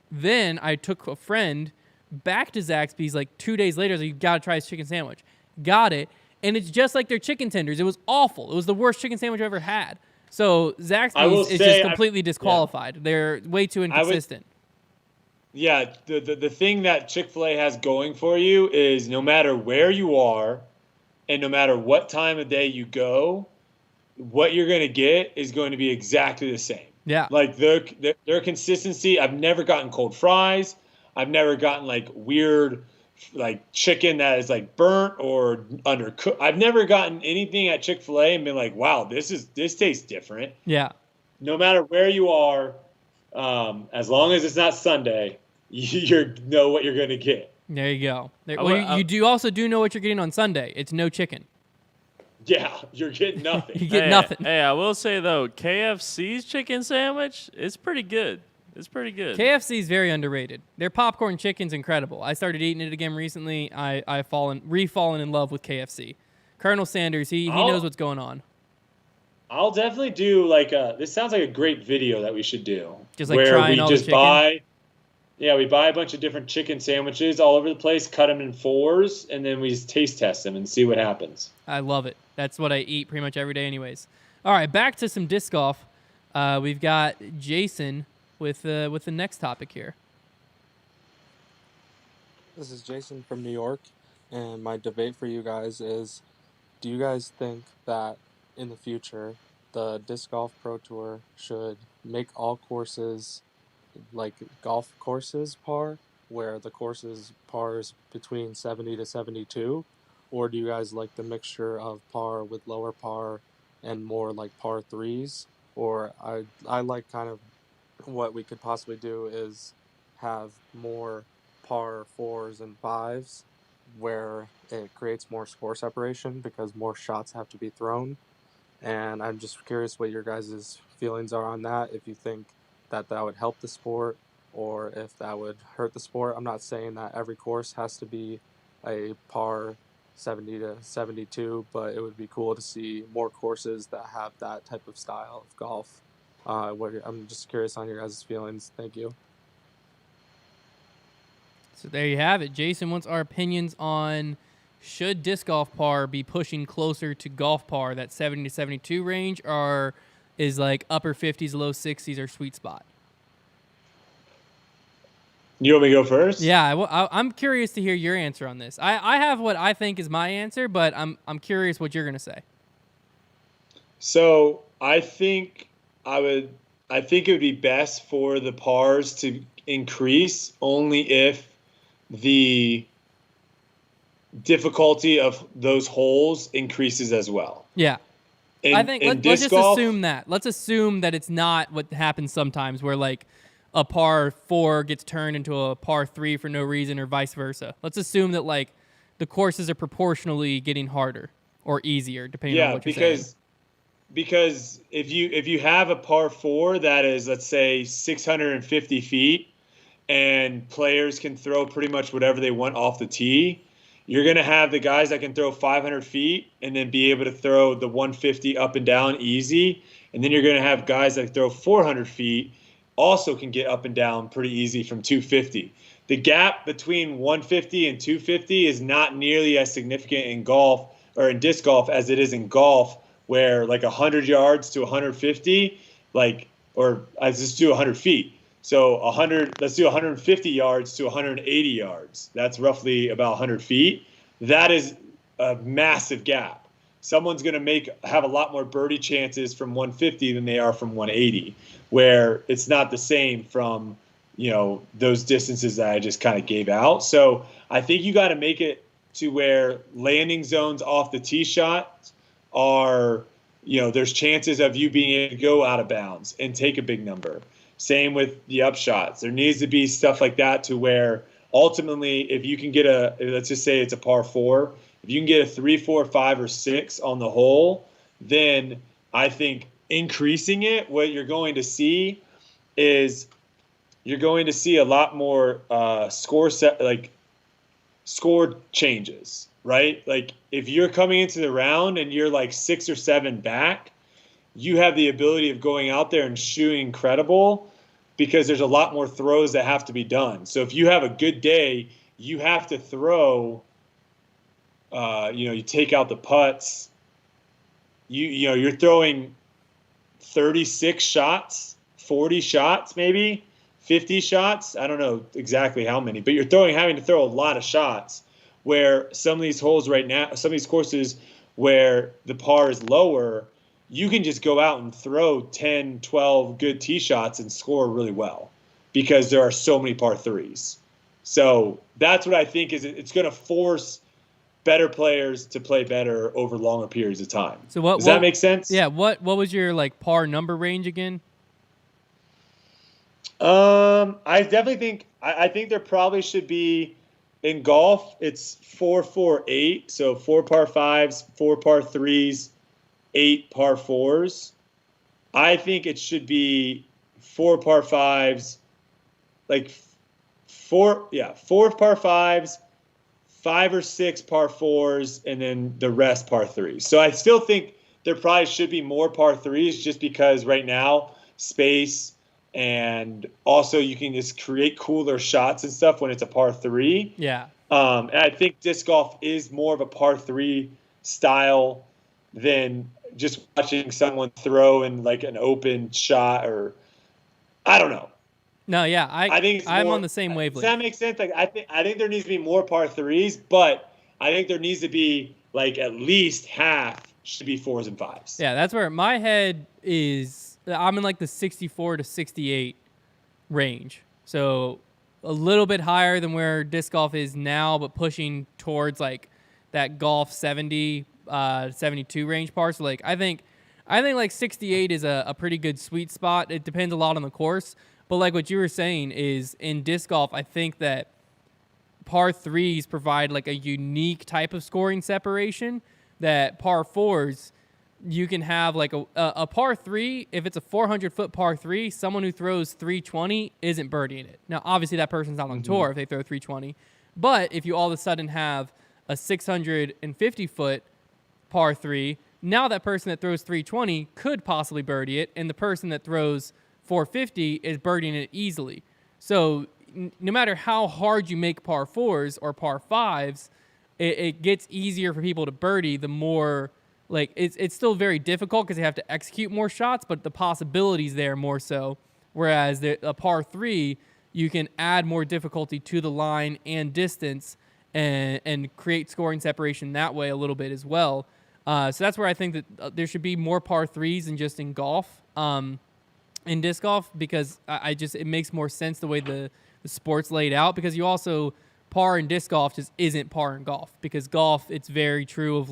Then I took a friend back to Zaxby's like 2 days later. I was like, you got to try this chicken sandwich. Got it. And it's just like their chicken tenders. It was awful. It was the worst chicken sandwich I've ever had. So Zaxby's is just completely disqualified. They're way too inconsistent. The thing that Chick-fil-A has going for you is no matter where you are and no matter what time of day you go, what you're going to get is going to be exactly the same. Yeah. Like their consistency, I've never gotten cold fries. I've never gotten like weird like chicken that is like burnt or undercooked. I've never gotten anything at Chick-fil-A and been like, wow, this tastes different. Yeah. No matter where you are, as long as it's not Sunday, you know what you're going to get. There you go. You also do know what you're getting on Sunday. It's no chicken. Yeah, you're getting nothing. You get nothing. Hey, I will say though, KFC's chicken sandwich is pretty good. It's pretty good. KFC is very underrated. Their popcorn chicken's incredible. I started eating it again recently. I've fallen in love with KFC. Colonel Sanders, he knows what's going on. I'll definitely do this sounds like a great video that we should do. Just like trying all the chicken. We buy a bunch of different chicken sandwiches all over the place, cut them in 4s, and then we just taste test them and see what happens. I love it. That's what I eat pretty much every day anyways. All right, back to some disc golf. We've got Jason with the next topic here. This is Jason from New York, and my debate for you guys is, do you guys think that in the future the Disc Golf Pro Tour should make all courses like golf courses par, where the courses par is between 70 to 72, or do you guys like the mixture of par with lower par and more like par 3s? Or I like kind of what we could possibly do is have more par 4s and 5s where it creates more score separation because more shots have to be thrown. And I'm just curious what your guys' feelings are on that, if you think that would help the sport or if that would hurt the sport. I'm not saying that every course has to be a par 70 to 72, but it would be cool to see more courses that have that type of style of golf. I'm just curious on your guys' feelings. Thank you. So there you have it. Jason wants our opinions on should disc golf par be pushing closer to golf par, that 70 to 72 range, or is like upper 50s, low 60s or sweet spot? You want me to go first? Yeah, I'm curious to hear your answer on this. I have what I think is my answer, but I'm curious what you're going to say. So I think it would be best for the pars to increase only if the difficulty of those holes increases as well. Yeah. I think let's just assume that. Let's assume that it's not what happens sometimes where like a par 4 gets turned into a par 3 for no reason or vice versa. Let's assume that like the courses are proportionally getting harder or easier depending on what you're saying. Because if you have a par 4 that is, let's say, 650 feet and players can throw pretty much whatever they want off the tee, you're going to have the guys that can throw 500 feet and then be able to throw the 150 up and down easy. And then you're going to have guys that throw 400 feet also can get up and down pretty easy from 250. The gap between 150 and 250 is not nearly as significant in golf or in disc golf as it is in golf, where like 100 yards to 150, or let's just do 100 feet. So let's do 150 yards to 180 yards. That's roughly about 100 feet. That is a massive gap. Someone's going to have a lot more birdie chances from 150 than they are from 180, where it's not the same from, those distances that I just kind of gave out. So I think you got to make it to where landing zones off the tee shot are, there's chances of you being able to go out of bounds and take a big number. Same with the upshots. There needs to be stuff like that to where ultimately, if you can get let's just say it's a par 4, if you can get a 3, 4, 5, or 6 on the hole, then I think increasing it, what you're going to see is you're going to see a lot more score changes, right? Like if you're coming into the round and you're like 6 or 7 back, you have the ability of going out there and shooting incredible because there's a lot more throws that have to be done. So if you have a good day, you have to throw, you take out the putts, you're throwing 36 shots, 40 shots, maybe 50 shots. I don't know exactly how many, but you're having to throw a lot of shots, where some of these holes right now, some of these courses where the par is lower, you can just go out and throw 10, 12 good tee shots and score really well because there are so many par 3s. So that's what I think is it's going to force better players to play better over longer periods of time. So does that make sense? Yeah. What was your par number range again? I definitely think I think there probably should be in golf. It's 4, 4, 8. So 4 par 5s, 4 par 3s, 8 par 4s. I think it should be 4 par 5s, 4 par 5s, 5 or 6 par 4s, and then the rest par 3s. So I still think there probably should be more par 3s just because right now space, and also you can just create cooler shots and stuff when it's a par 3. Yeah. And I think disc golf is more of a par 3 style than just watching someone throw in like an open shot, or I don't know. No, yeah, I think I'm on the same wavelength. Does that make sense? I think there needs to be more par 3s, but I think there needs to be at least half should be 4s and 5s. Yeah, that's where my head is. I'm in the 64 to 68 range. So a little bit higher than where disc golf is now, but pushing towards that golf 70, 72 range par. So I think 68 is a pretty good sweet spot. It depends a lot on the course. But what you were saying is in disc golf, I think that par 3s provide a unique type of scoring separation that par 4s, you can have a par 3. If it's a 400-foot par 3, someone who throws 320 isn't birdieing it. Now, obviously, that person's not on tour if they throw 320. But if you all of a sudden have a 650-foot par 3, now that person that throws 320 could possibly birdie it, and the person that throws 450 is birdieing it easily. So no matter how hard you make par 4s or par 5s, it gets easier for people to birdie the more. It's still very difficult because they have to execute more shots, but the possibilities there more so. Whereas a par 3, you can add more difficulty to the line and distance and create scoring separation that way a little bit as well. So that's where I think that there should be more par 3s than just in golf, in disc golf, because it makes more sense the way the sport's laid out, because you also par in disc golf just isn't par in golf, because golf, it's very true of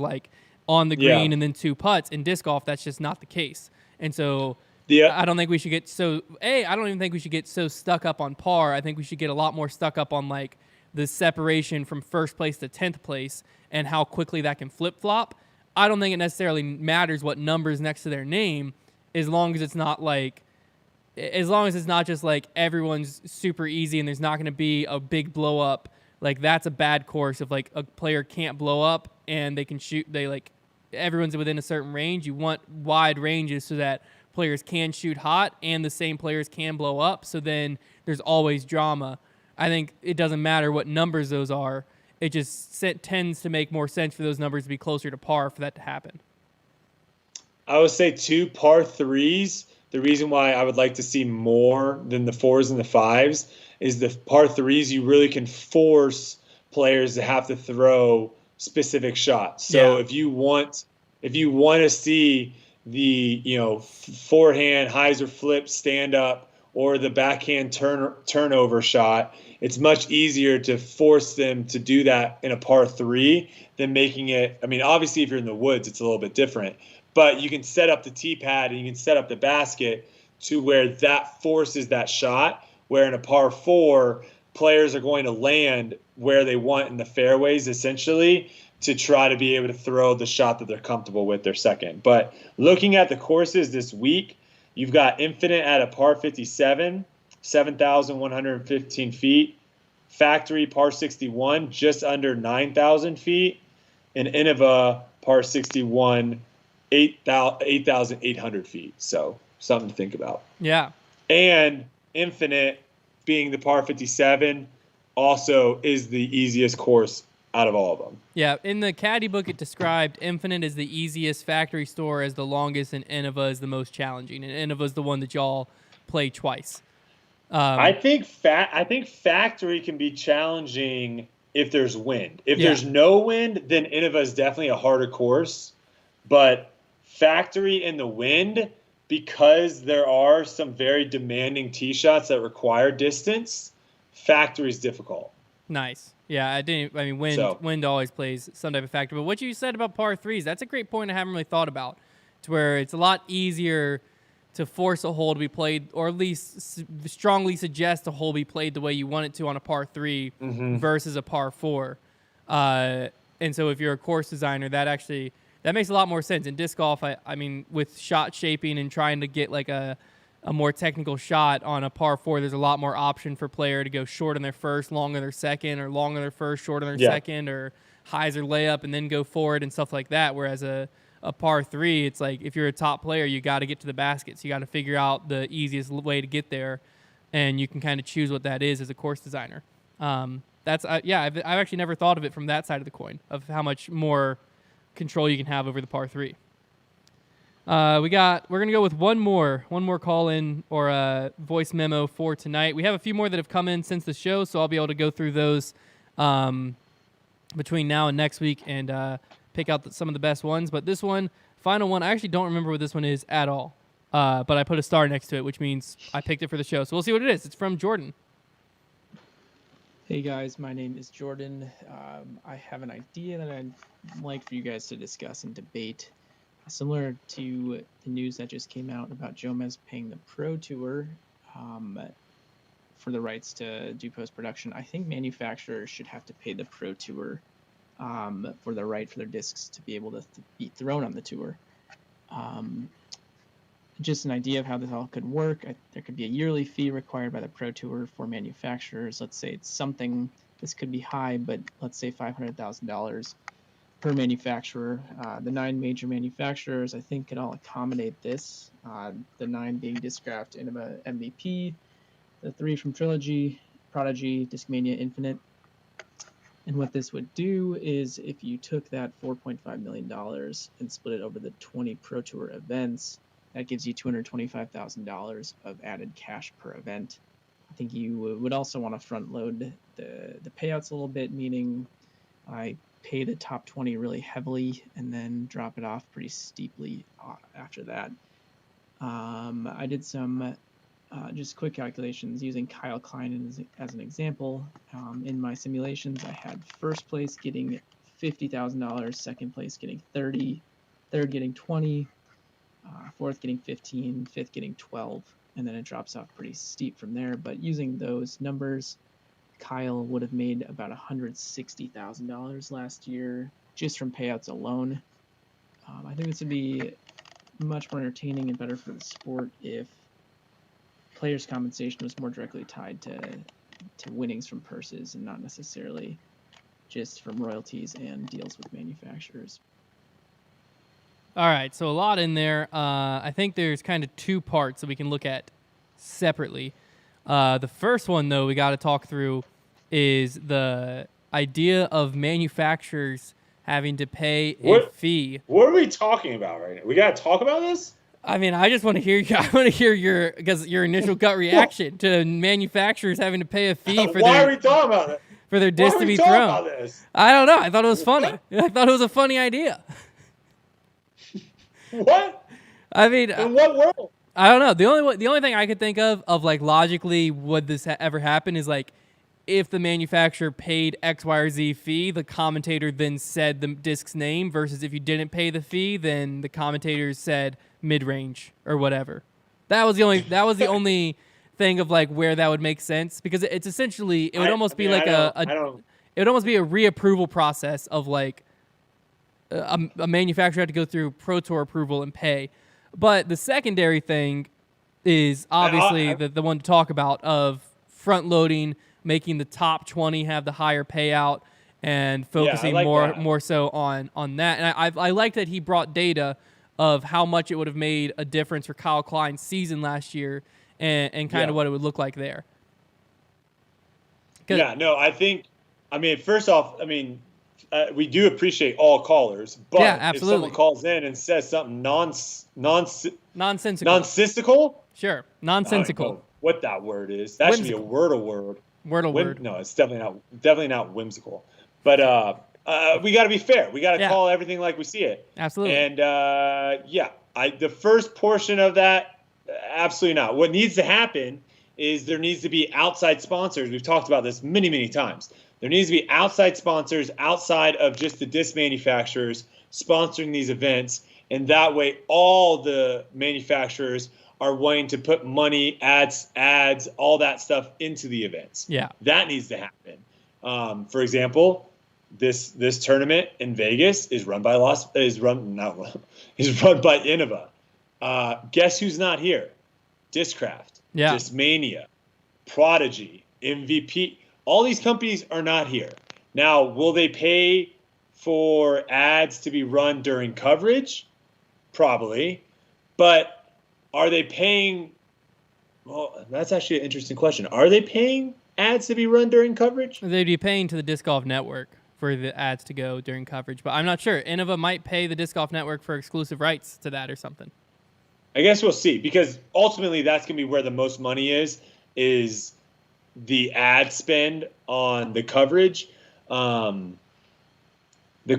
on the green and then 2 putts. In disc golf, that's just not the case. And so I don't think we should get I don't even think we should get so stuck up on par. I think we should get a lot more stuck up on the separation from first place to 10th place and how quickly that can flip-flop. I don't think it necessarily matters what number's next to their name, as long as it's not just everyone's super easy and there's not going to be a big blow up. That's a bad course if a player can't blow up and they can shoot. Everyone's within a certain range. You want wide ranges so that players can shoot hot and the same players can blow up. So then there's always drama. I think it doesn't matter what numbers those are. It just tends to make more sense for those numbers to be closer to par for that to happen. I would say 2 par 3s. The reason why I would like to see more than the 4s and the 5s is the par 3s you really can force players to have to throw specific shots. So if you want to see the forehand hyzer flip stand up or the backhand turnover shot, it's much easier to force them to do that in a par 3 than making it. I mean, obviously if you're in the woods it's a little bit different, but you can set up the tee pad and you can set up the basket to where that forces that shot, where in a par 4 players are going to land where they want in the fairways essentially to try to be able to throw the shot that they're comfortable with their second. But looking at the courses this week, you've got Infinite at a par 57, 7,115 feet. Factory par 61, just under 9,000 feet. And Innova par 61, 8,800 feet. So something to think about. Yeah. And Infinite, being the par 57, also is the easiest course out of all of them. Yeah, in the caddy book it described Infinite as the easiest, Factory Store as the longest, and Innova is the most challenging. And Innova is the one that y'all play twice. I think Factory can be challenging if there's wind. If there's no wind, then Innova is definitely a harder course. But Factory in the wind, because there are some very demanding tee shots that require distance, Factory is difficult. Nice. Yeah, wind always plays some type of factor. But what you said about par 3s, that's a great point I haven't really thought about. It's where it's a lot easier to force a hole to be played, or at least strongly suggest a hole be played the way you want it to on a par 3 versus a par 4. And so if you're a course designer, that makes a lot more sense. In disc golf, I mean, with shot shaping and trying to get like a more technical shot on a par 4, there's a lot more option for player to go short on their first, long on their second, or long on their first, short on their second, or highs or layup and then go forward and stuff like that. Whereas a par 3, it's like if you're a top player, you got to get to the baskets. You got to figure out the easiest way to get there, and you can kind of choose what that is as a course designer. I've actually never thought of it from that side of the coin, of how much more control you can have over the par 3. We're gonna go with one more call in or a voice memo for tonight. We have a few more that have come in since the show, so I'll be able to go through those between now and next week and pick out some of the best ones. But this one, final one, I actually don't remember what this one is at all. But I put a star next to it, which means I picked it for the show. So we'll see what it is. It's from Jordan. Hey guys, my name is Jordan. I have an idea that I'd like for you guys to discuss and debate. Similar to the news that just came out about Jomez paying the Pro Tour for the rights to do post-production, I think manufacturers should have to pay the Pro Tour for the right for their discs to be able to be thrown on the tour. Just an idea of how this all could work. There could be a yearly fee required by the Pro Tour for manufacturers. Let's say it's something, this could be high, but let's say $500,000 per manufacturer. The 9 major manufacturers, I think, could all accommodate this. The 9 being Discraft, Innova, MVP, the 3 from Trilogy, Prodigy, Discmania, Infinite. And what this would do is if you took that $4.5 million and split it over the 20 Pro Tour events, that gives you $225,000 of added cash per event. I think you would also want to front load the payouts a little bit, meaning I pay the top 20 really heavily and then drop it off pretty steeply after that. I did some just quick calculations using Kyle Klein as an example. In my simulations, I had first place getting $50,000, second place getting 30, third getting 20, fourth getting 15, fifth getting 12, and then it drops off pretty steep from there. But using those numbers, Kyle would have made about $160,000 last year just from payouts alone. I think this would be much more entertaining and better for the sport if players' compensation was more directly tied to winnings from purses and not necessarily just from royalties and deals with manufacturers. All right, so a lot in there. I think there's kind of two parts that we can look at separately. The first one, though, we got to talk through is the idea of manufacturers having to pay a fee. What are we talking about right now? We got to talk about this? I mean, I just want to hear. I want to hear your initial gut reaction to manufacturers having to pay a fee for Why are we talking about it? for their disc to be talking thrown. about this? I don't know. I thought it was funny. I thought it was a funny idea. What? I mean, In what world? I don't know. The only thing I could think of like logically would this ever happen is like if the manufacturer paid X, Y, or Z fee, the commentator then said the disc's name versus if you didn't pay the fee, then the commentators said mid-range or whatever. That was the only thing of like where that would make sense because it's essentially it would almost be like it would almost be a reapproval process of like a manufacturer had to go through Pro Tour approval and pay. But the secondary thing is obviously the one to talk about of front loading, making the top 20 have the higher payout and focusing more so on that. And I like that he brought data of how much it would have made a difference for Kyle Klein's season last year and kind of what it would look like there. Yeah, no, I mean, first off, we do appreciate all callers, but if someone calls in and says something nonsensical, sure, nonsensical, what that word is, that should be a Wordle word. Wordle word. No, it's definitely not whimsical. But we got to be fair. We got to call everything like we see it. Absolutely. And the first portion of that, absolutely not. What needs to happen is there needs to be outside sponsors. We've talked about this many, many times. There needs to be outside sponsors outside of just the disc manufacturers sponsoring these events. And that way, all the manufacturers are wanting to put money, ads, all that stuff into the events. Yeah, that needs to happen. For example, this tournament in Vegas is run by Innova. Guess who's not here? Discraft, Discmania, Prodigy, MVP. All these companies are not here. Now, will they pay for ads to be run during coverage? Probably. But are they paying? Well, that's actually an interesting question. Are they paying ads to be run during coverage? They'd be paying to the Disc Golf Network for the ads to go during coverage, but I'm not sure. Innova might pay the Disc Golf Network for exclusive rights to that or something. I guess we'll see, because ultimately that's going to be where the most money is the ad spend on the coverage. The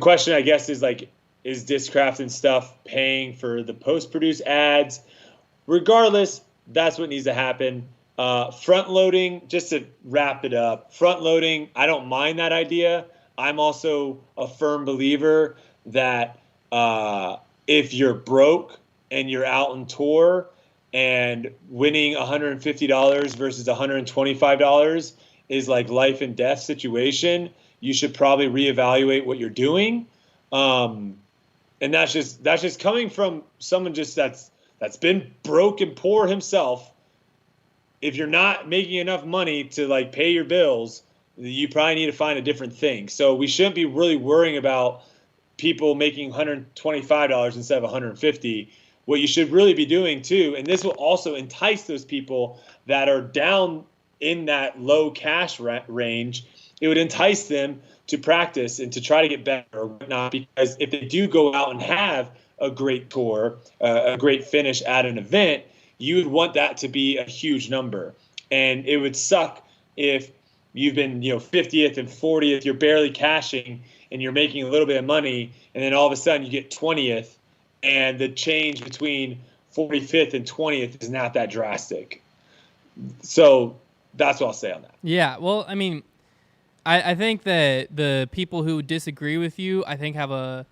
question, I guess, is like, is Discraft and stuff paying for the post-produced ads? Regardless, that's what needs to happen. Front loading, just to wrap it up, front loading, I don't mind that idea. I'm also a firm believer that if you're broke and you're out on tour and winning $150 versus $125 is like life and death situation, you should probably reevaluate what you're doing. And that's just coming from someone just that's been broke and poor himself. If you're not making enough money to like pay your bills, you probably need to find a different thing. So we shouldn't be really worrying about people making $125 instead of $150. What you should really be doing too, and this will also entice those people that are down in that low cash range, it would entice them to practice and to try to get better or whatnot, because if they do go out and have a great tour, a great finish at an event, you would want that to be a huge number. And it would suck if you've been 50th and 40th, you're barely cashing and you're making a little bit of money, and then all of a sudden you get 20th, and the change between 45th and 20th is not that drastic. So that's what I'll say on that. Yeah, well, I mean, I think that the people who disagree with you, I think, have a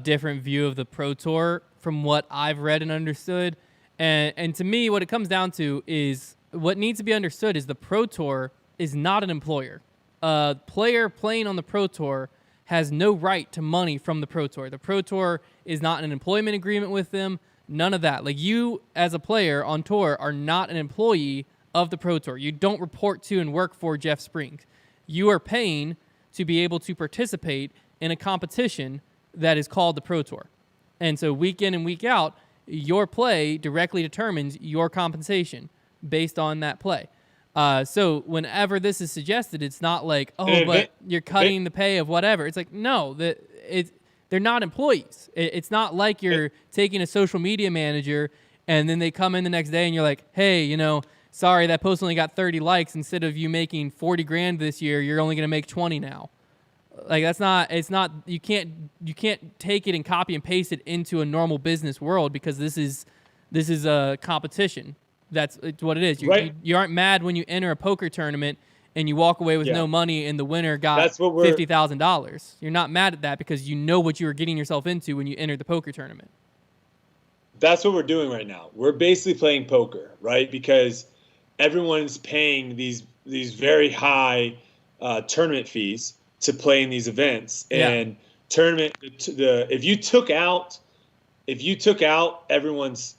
different view of the Pro Tour from what I've read and understood. And to me, what it comes down to is what needs to be understood is the Pro Tour is not an employer. A player playing on the Pro Tour has no right to money from the Pro Tour. The Pro Tour is not an employment agreement with them. None of that. Like, you as a player on tour are not an employee of the Pro Tour. You don't report to and work for Jeff Springs. You are paying to be able to participate in a competition that is called the Pro Tour. And so week in and week out, your play directly determines your compensation based on that play. So whenever this is suggested, it's not like, but you're cutting the pay of whatever. It's like, no, they're not employees. It's not like you're taking a social media manager and then they come in the next day and you're like, hey, sorry, that post only got 30 likes. Instead of you making 40 grand this year, you're only going to make 20 now. Like you can't take it and copy and paste it into a normal business world, because this is a competition. It's what it is. You aren't mad when you enter a poker tournament and you walk away with no money and the winner got $50,000. You're not mad at that because you know what you were getting yourself into when you entered the poker tournament. That's what we're doing right now. We're basically playing poker, right? Because everyone's paying these very high tournament fees to play in these events. And tournament, if you took out everyone's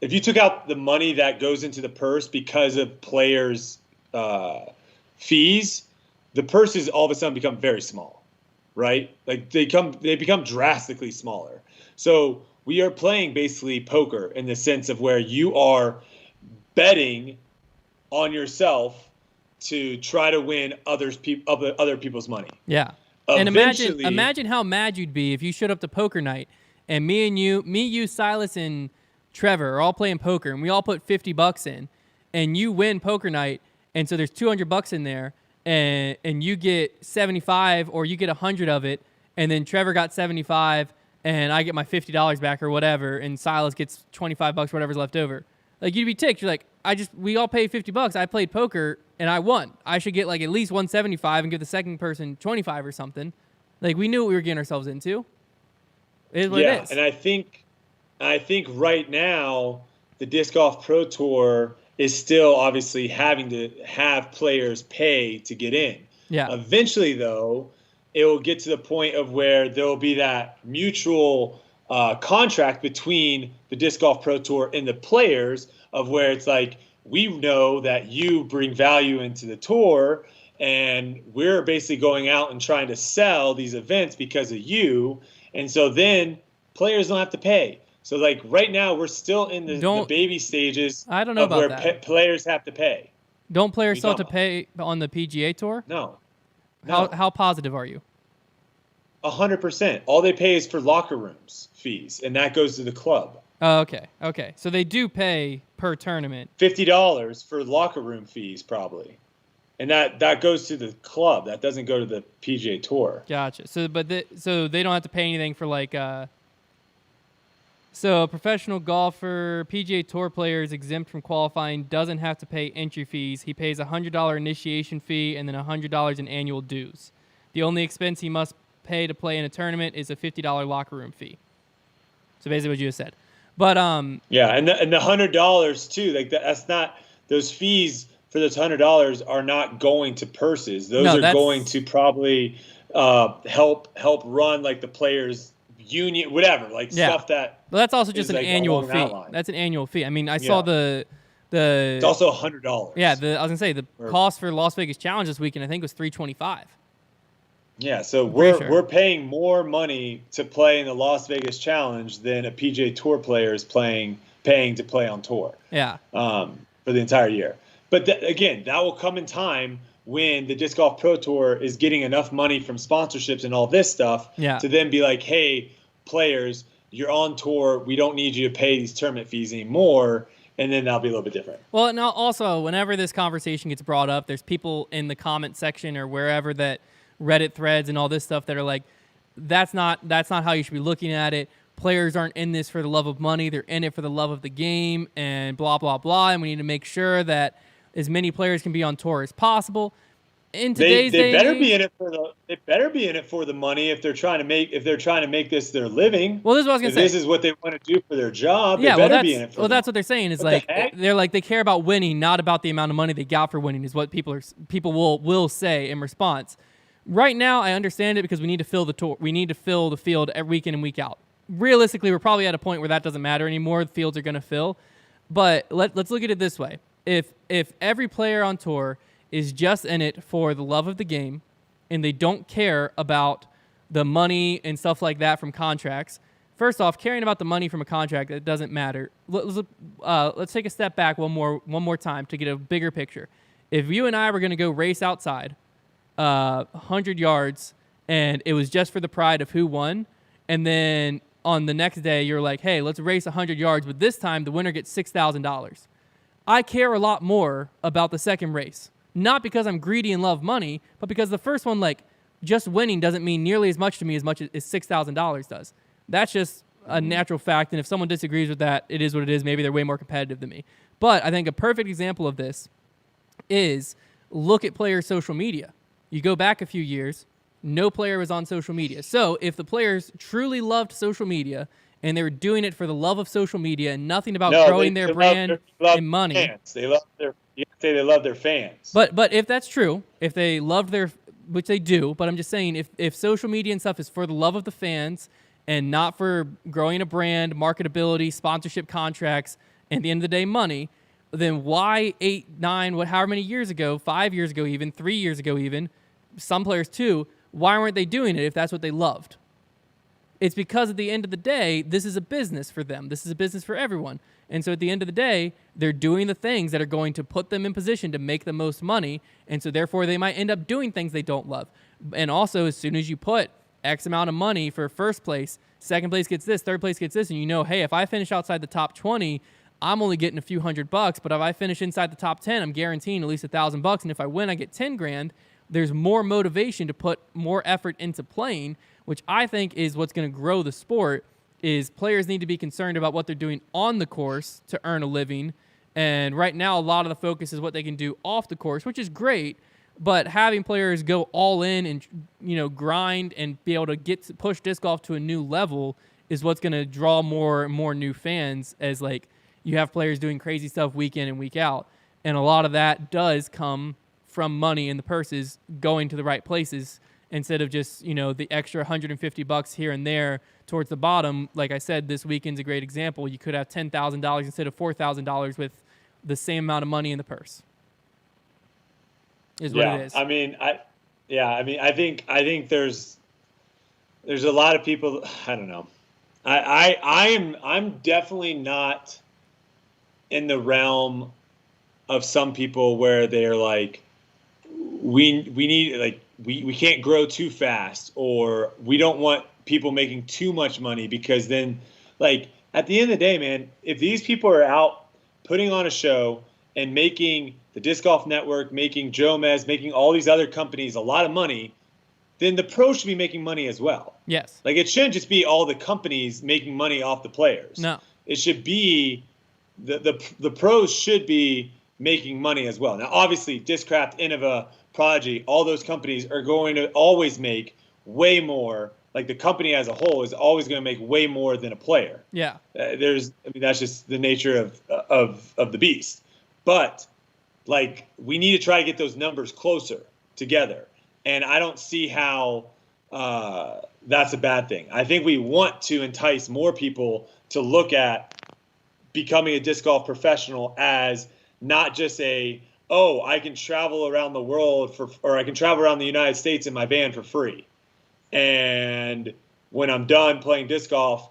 if you took out the money that goes into the purse because of players' fees, the purses all of a sudden become very small, right? Like they become drastically smaller. So we are playing basically poker in the sense of where you are betting on yourself to try to win other people's money. Yeah. And imagine how mad you'd be if you showed up to poker night and me, you, Silas, and Trevor are all playing poker, and we all put $50 in, and you win poker night, and so there's $200 in there, and you get 75 or you get 100 of it, and then Trevor got 75 and I get my $50 back or whatever, and Silas gets $25, whatever's left over. Like, you'd be ticked. You're like, we all paid $50. I played poker and I won. I should get like at least 175 and give the second person 25 or something. Like, we knew what we were getting ourselves into. It is what it is. And I think right now the Disc Golf Pro Tour is still obviously having to have players pay to get in. Yeah. Eventually, though, it will get to the point of where there will be that mutual contract between the Disc Golf Pro Tour and the players, of where it's like, we know that you bring value into the tour, and we're basically going out and trying to sell these events because of you. And so then players don't have to pay. So, like, right now we're still in the baby stages. I don't know of about where that. Players have to pay. Don't players still have to pay on the PGA Tour? No. How positive are you? 100%. All they pay is for locker rooms fees, and that goes to the club. Oh, okay. So they do pay per tournament. $50 for locker room fees, probably. And that goes to the club. That doesn't go to the PGA Tour. Gotcha. So they don't have to pay anything for, like, so a professional golfer, PGA Tour player is exempt from qualifying, doesn't have to pay entry fees. He pays a $100 initiation fee and then $100 in annual dues. The only expense he must pay to play in a tournament is a $50 locker room fee. So basically what you just said. But yeah, and the $100 too, like that's not, those fees for those $100 are not going to purses. Those are going to probably help run like the players' union, whatever, like stuff that. Well, that's also just an like annual fee. That's an annual fee. I mean, I saw the. It's also $100. Yeah, I was gonna say the cost for Las Vegas Challenge this weekend I think was $325. Yeah, so we're paying more money to play in the Las Vegas Challenge than a PGA Tour player is paying to play on tour. Yeah. For the entire year. But again, that will come in time when the Disc Golf Pro Tour is getting enough money from sponsorships and all this stuff to then be like, hey, players, you're on tour. We don't need you to pay these tournament fees anymore. And then that'll be a little bit different. Well, and also, whenever this conversation gets brought up, there's people in the comment section or wherever, that Reddit threads and all this stuff, that are like, that's not how you should be looking at it. Players aren't in this for the love of money. They're in it for the love of the game and blah, blah, blah. And we need to make sure that as many players can be on tour as possible. In today's they better be in it for the money if they're trying to make this their living. Well, this is what I was gonna say. This is what they want to do for their job. Yeah, they better be in it for that's what they're saying. Is like they care about winning, not about the amount of money they got for winning. Is what people will say in response. Right now, I understand it because we need to fill the tour. We need to fill the field every week in and week out. Realistically, we're probably at a point where that doesn't matter anymore. The fields are going to fill. But let's look at it this way. If every player on tour is just in it for the love of the game and they don't care about the money and stuff like that from contracts, First off, caring about the money from a contract, that doesn't matter. Let's take a step back one more time to get a bigger picture. If you and I were going to go race outside 100 yards and it was just for the pride of who won, and then on the next day you're like, hey, let's race 100 yards, but this time the winner gets $6,000. I care a lot more about the second race. Not because I'm greedy and love money, but because the first one, like, just winning doesn't mean nearly as much to me as $6,000 does. That's just a natural fact, and if someone disagrees with that, it is what it is. Maybe they're way more competitive than me. But I think a perfect example of this is look at player social media. You go back a few years, no player was on social media. So if the players truly loved social media and they were doing it for the love of social media and nothing about growing their brand and money. Fans. They love you say they love their fans. But if that's true, if they loved their, which they do, but I'm just saying if social media and stuff is for the love of the fans and not for growing a brand, marketability, sponsorship contracts, and at the end of the day, money, then why 8, 9, however many years ago, 5 years ago even, 3 years ago even, some players too, why weren't they doing it if that's what they loved? It's because at the end of the day, this is a business for them. This is a business for everyone. And so at the end of the day, they're doing the things that are going to put them in position to make the most money. And so therefore, they might end up doing things they don't love. And also, as soon as you put X amount of money for first place, second place gets this, third place gets this, and you know, hey, if I finish outside the top 20, I'm only getting a few $100, but if I finish inside the top 10, I'm guaranteeing at least $1,000. And if I win, I get 10 grand. There's more motivation to put more effort into playing, which I think is what's going to grow the sport. Is players need to be concerned about what they're doing on the course to earn a living. And right now, a lot of the focus is what they can do off the course, which is great. But having players go all in and, you know, grind and be able to push disc golf to a new level is what's going to draw more and more new fans, as like you have players doing crazy stuff week in and week out. And a lot of that does come from money in the purses going to the right places instead of just, you know, the extra $150 here and there towards the bottom. Like I said, this weekend's a great example. You could have $10,000 instead of $4,000 with the same amount of money in the purse. Is what it is. I think there's a lot of people. I don't know. I'm definitely not in the realm of some people where they're like, we need, like, we can't grow too fast, or we don't want people making too much money, because then, like, at the end of the day, man, if these people are out putting on a show and making the Disc Golf Network, making Jomez, making all these other companies a lot of money, then the pros should be making money as well. Yes. Like, it shouldn't just be all the companies making money off the players. No. It should be the pros should be making money as well. Now, obviously, Discraft, Innova, Prodigy, all those companies are going to always make way more. Like, the company as a whole is always going to make way more than a player. Yeah. That's just the nature of the beast. But, like, we need to try to get those numbers closer together. And I don't see how that's a bad thing. I think we want to entice more people to look at becoming a disc golf professional as not just I can travel around the world or I can travel around the United States in my van for free. And when I'm done playing disc golf,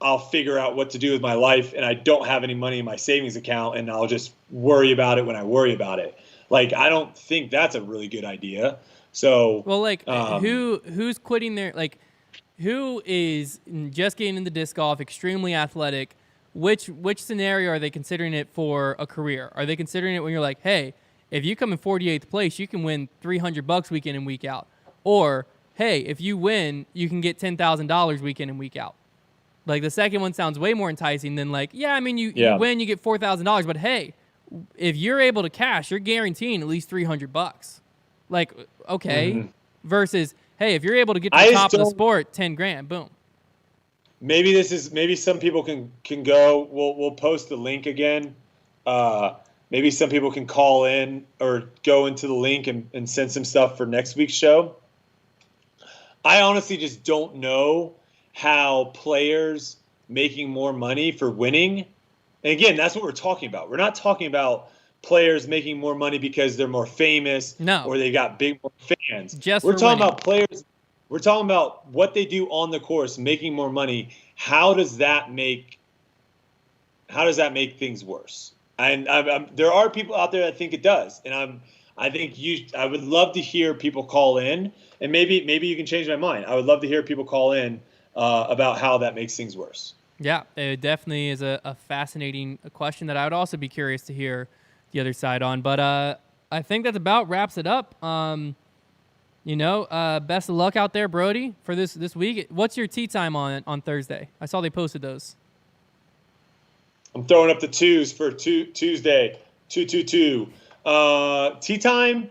I'll figure out what to do with my life, and I don't have any money in my savings account, and I'll just worry about it when I worry about it. Like, I don't think that's a really good idea. So, well, like, who's quitting their, like, who is just getting into disc golf, extremely athletic? Which scenario are they considering it for a career? Are they considering it when you're like, hey, if you come in 48th place, you can win $300 week in and week out? Or, hey, if you win, you can get $10,000 week in and week out. Like, the second one sounds way more enticing than, like, you win, you get $4,000. But, hey, if you're able to cash, you're guaranteeing at least $300. Like, okay. Mm-hmm. Versus, hey, if you're able to get to the top of the sport, 10 grand, boom. Maybe some people can go. We'll post the link again. Maybe some people can call in or go into the link and send some stuff for next week's show. I honestly just don't know how players making more money for winning. And again, that's what we're talking about. We're not talking about players making more money because they're more famous or they got more fans. We're talking about players. We're talking about what they do on the course, making more money. How does that make things worse? And there are people out there that think it does, and I would love to hear people call in, and maybe you can change my mind. I would love to hear people call in about how that makes things worse. Yeah, it definitely is a fascinating question that I would also be curious to hear the other side on. But I think that about wraps it up. Best of luck out there, Brodie, for this week. What's your tee time on Thursday? I saw they posted those. I'm throwing up the twos for Tuesday. 222. Tee time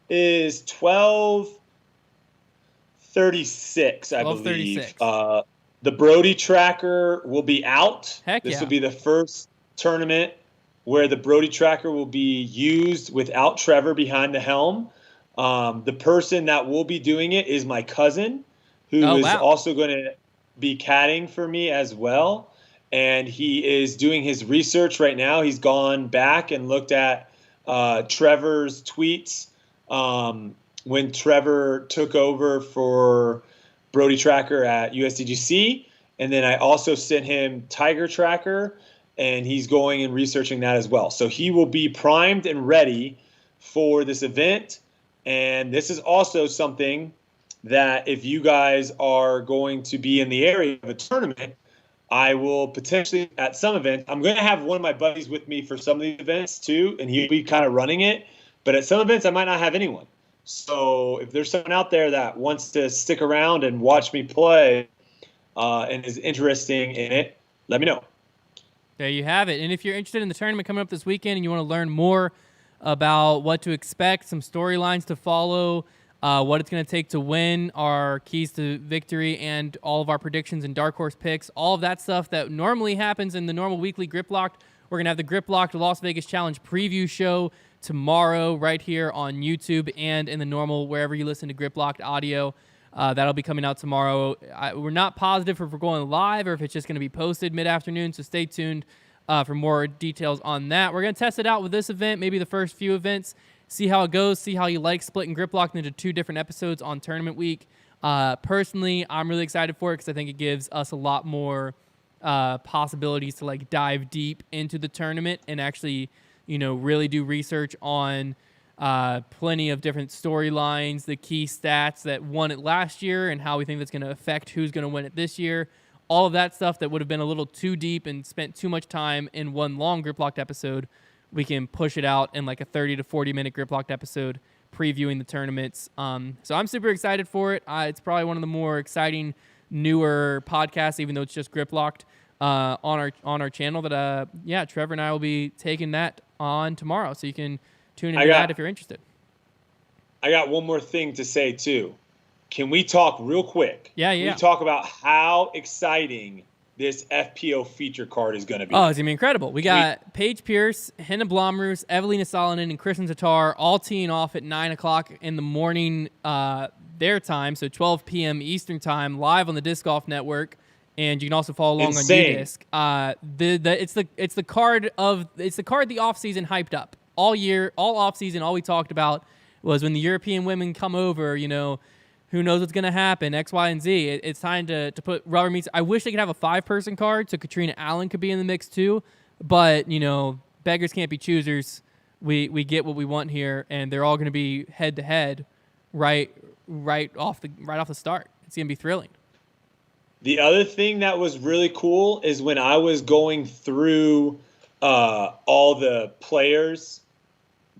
is 12:36, I believe. The Brodie tracker will be out. Heck this yeah. will be the first tournament where the Brodie tracker will be used without Trevor behind the helm. The person that will be doing it is my cousin, who is also going to be caddying for me as well. And he is doing his research right now. He's gone back and looked at Trevor's tweets when Trevor took over for Brodie Tracker at USDGC. And then I also sent him Tiger Tracker, and he's going and researching that as well. So he will be primed and ready for this event. And this is also something that if you guys are going to be in the area of a tournament, I will potentially, at some events, I'm going to have one of my buddies with me for some of these events too, and he'll be kind of running it. But at some events, I might not have anyone. So if there's someone out there that wants to stick around and watch me play and is interested in it, let me know. There you have it. And if you're interested in the tournament coming up this weekend and you want to learn more about what to expect, some storylines to follow, what it's going to take to win, our keys to victory, and all of our predictions and dark horse picks, all of that stuff that normally happens in the normal weekly Grip Locked. We're going to have the Grip Locked Las Vegas Challenge preview show tomorrow right here on YouTube and in the normal wherever you listen to Grip Locked audio. That'll be coming out tomorrow. We're not positive if we're going live or if it's just going to be posted mid-afternoon, so stay tuned for more details on that. We're going to test it out with this event, maybe the first few events, see how it goes, see how you like splitting Grip Locked into 2 different episodes on tournament week. Personally, I'm really excited for it because I think it gives us a lot more possibilities to like dive deep into the tournament and actually, really do research on plenty of different storylines, the key stats that won it last year and how we think that's going to affect who's going to win it this year. All of that stuff that would have been a little too deep and spent too much time in one long Grip Locked episode, we can push it out in like a 30 to 40 minute Grip Locked episode previewing the tournaments. So I'm super excited for it. It's probably one of the more exciting, newer podcasts, even though it's just Grip Locked on our channel. That Trevor and I will be taking that on tomorrow, so you can tune into that if you're interested. I got one more thing to say too. Can we talk real quick? Yeah. Can we talk about how exciting this FPO feature card is going to be? Oh, it's going to be incredible. We got Paige Pierce, Henna Blomroos, Evelina Salonen, and Kristen Tatar all teeing off at 9 o'clock in the morning their time, so 12 p.m. Eastern time, live on the Disc Golf Network. And you can also follow along on UDisc. It's the card the offseason hyped up. All year, all offseason, all we talked about was when the European women come over, who knows what's going to happen, X, Y, and Z. It's time to put rubber meets. I wish they could have a 5-person card so Katrina Allen could be in the mix too. But, beggars can't be choosers. We get what we want here, and they're all going to be head-to-head right off the start. It's going to be thrilling. The other thing that was really cool is when I was going through all the players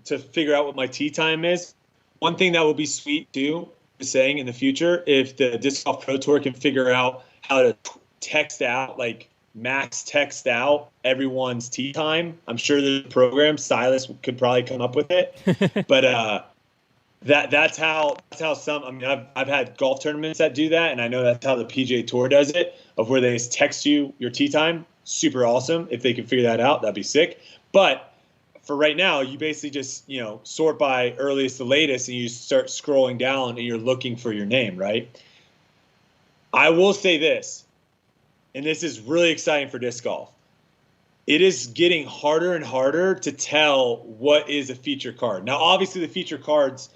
to figure out what my tee time is, one thing that will be sweet too, saying in the future, if the Disc Golf Pro Tour can figure out how to text out, like max text out everyone's tee time, I'm sure the program, Silas could probably come up with it. But that's how some, I mean, I've had golf tournaments that do that, and I know that's how the PGA Tour does it, of where they just text you your tee time. Super awesome. If they can figure that out, that'd be sick. But for right now, you basically just, sort by earliest to latest, and you start scrolling down and you're looking for your name, right? I will say this, and this is really exciting for disc golf. It is getting harder and harder to tell what is a feature card. Now, obviously, the feature cards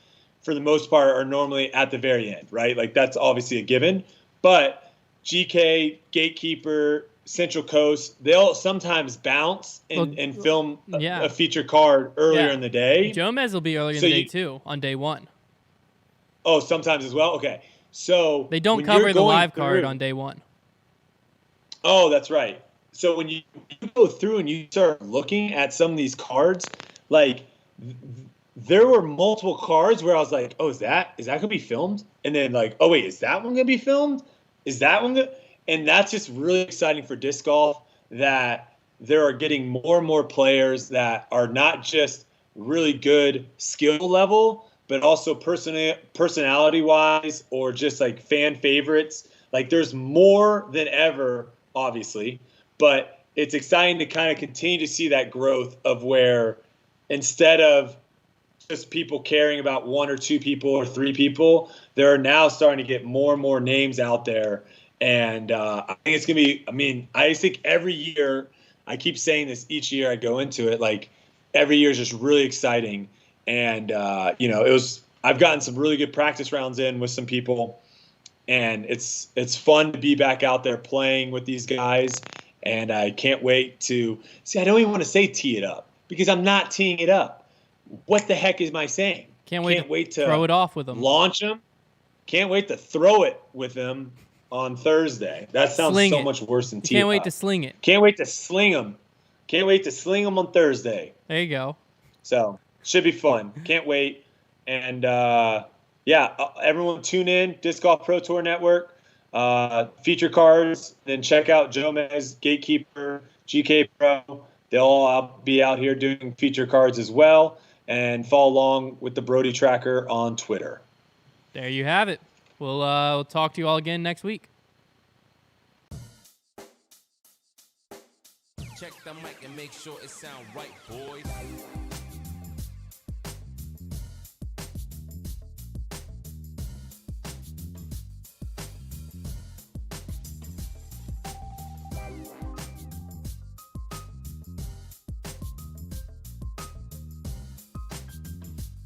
for the most part, are normally at the very end, right? Like that's obviously a given. But GK, Gatekeeper, Central Coast, they'll sometimes bounce and film a feature card earlier in the day. Jomez will be earlier in the day too, on day 1. Oh, sometimes as well? Okay. So they don't cover the live card on day 1. Oh, that's right. So when you go through and you start looking at some of these cards, like there were multiple cards where I was like, oh, is that going to be filmed? And then like, oh, wait, is that one going to be filmed? Is that one good? And that's just really exciting for disc golf, that there are getting more and more players that are not just really good skill level, but also personality-wise or just like fan favorites. Like there's more than ever, obviously, but it's exciting to kind of continue to see that growth of where instead of just people caring about 1 or 2 people or 3 people, there are now starting to get more and more names out there. And I think it's going to be, I mean, I think every year, I keep saying this each year I go into it, like every year is just really exciting. And, I've gotten some really good practice rounds in with some people, and it's fun to be back out there playing with these guys. And I can't wait to see. I don't even want to say tee it up because I'm not teeing it up. What the heck am I saying? Can't wait to throw it off with them. Launch them. Can't wait to throw it with them on Thursday. That sounds so much worse than tee it up. Can't wait to sling it. Can't wait to sling them. Can't wait to sling them on Thursday. There you go. So should be fun. Can't wait. And everyone tune in. Disc Golf Pro Tour Network. Feature cards. Then check out Jomez, Gatekeeper, GK Pro. They'll all be out here doing feature cards as well. And follow along with the Brodie Tracker on Twitter. There you have it. We'll talk to you all again next week. Check the mic and make sure it sound right, boys.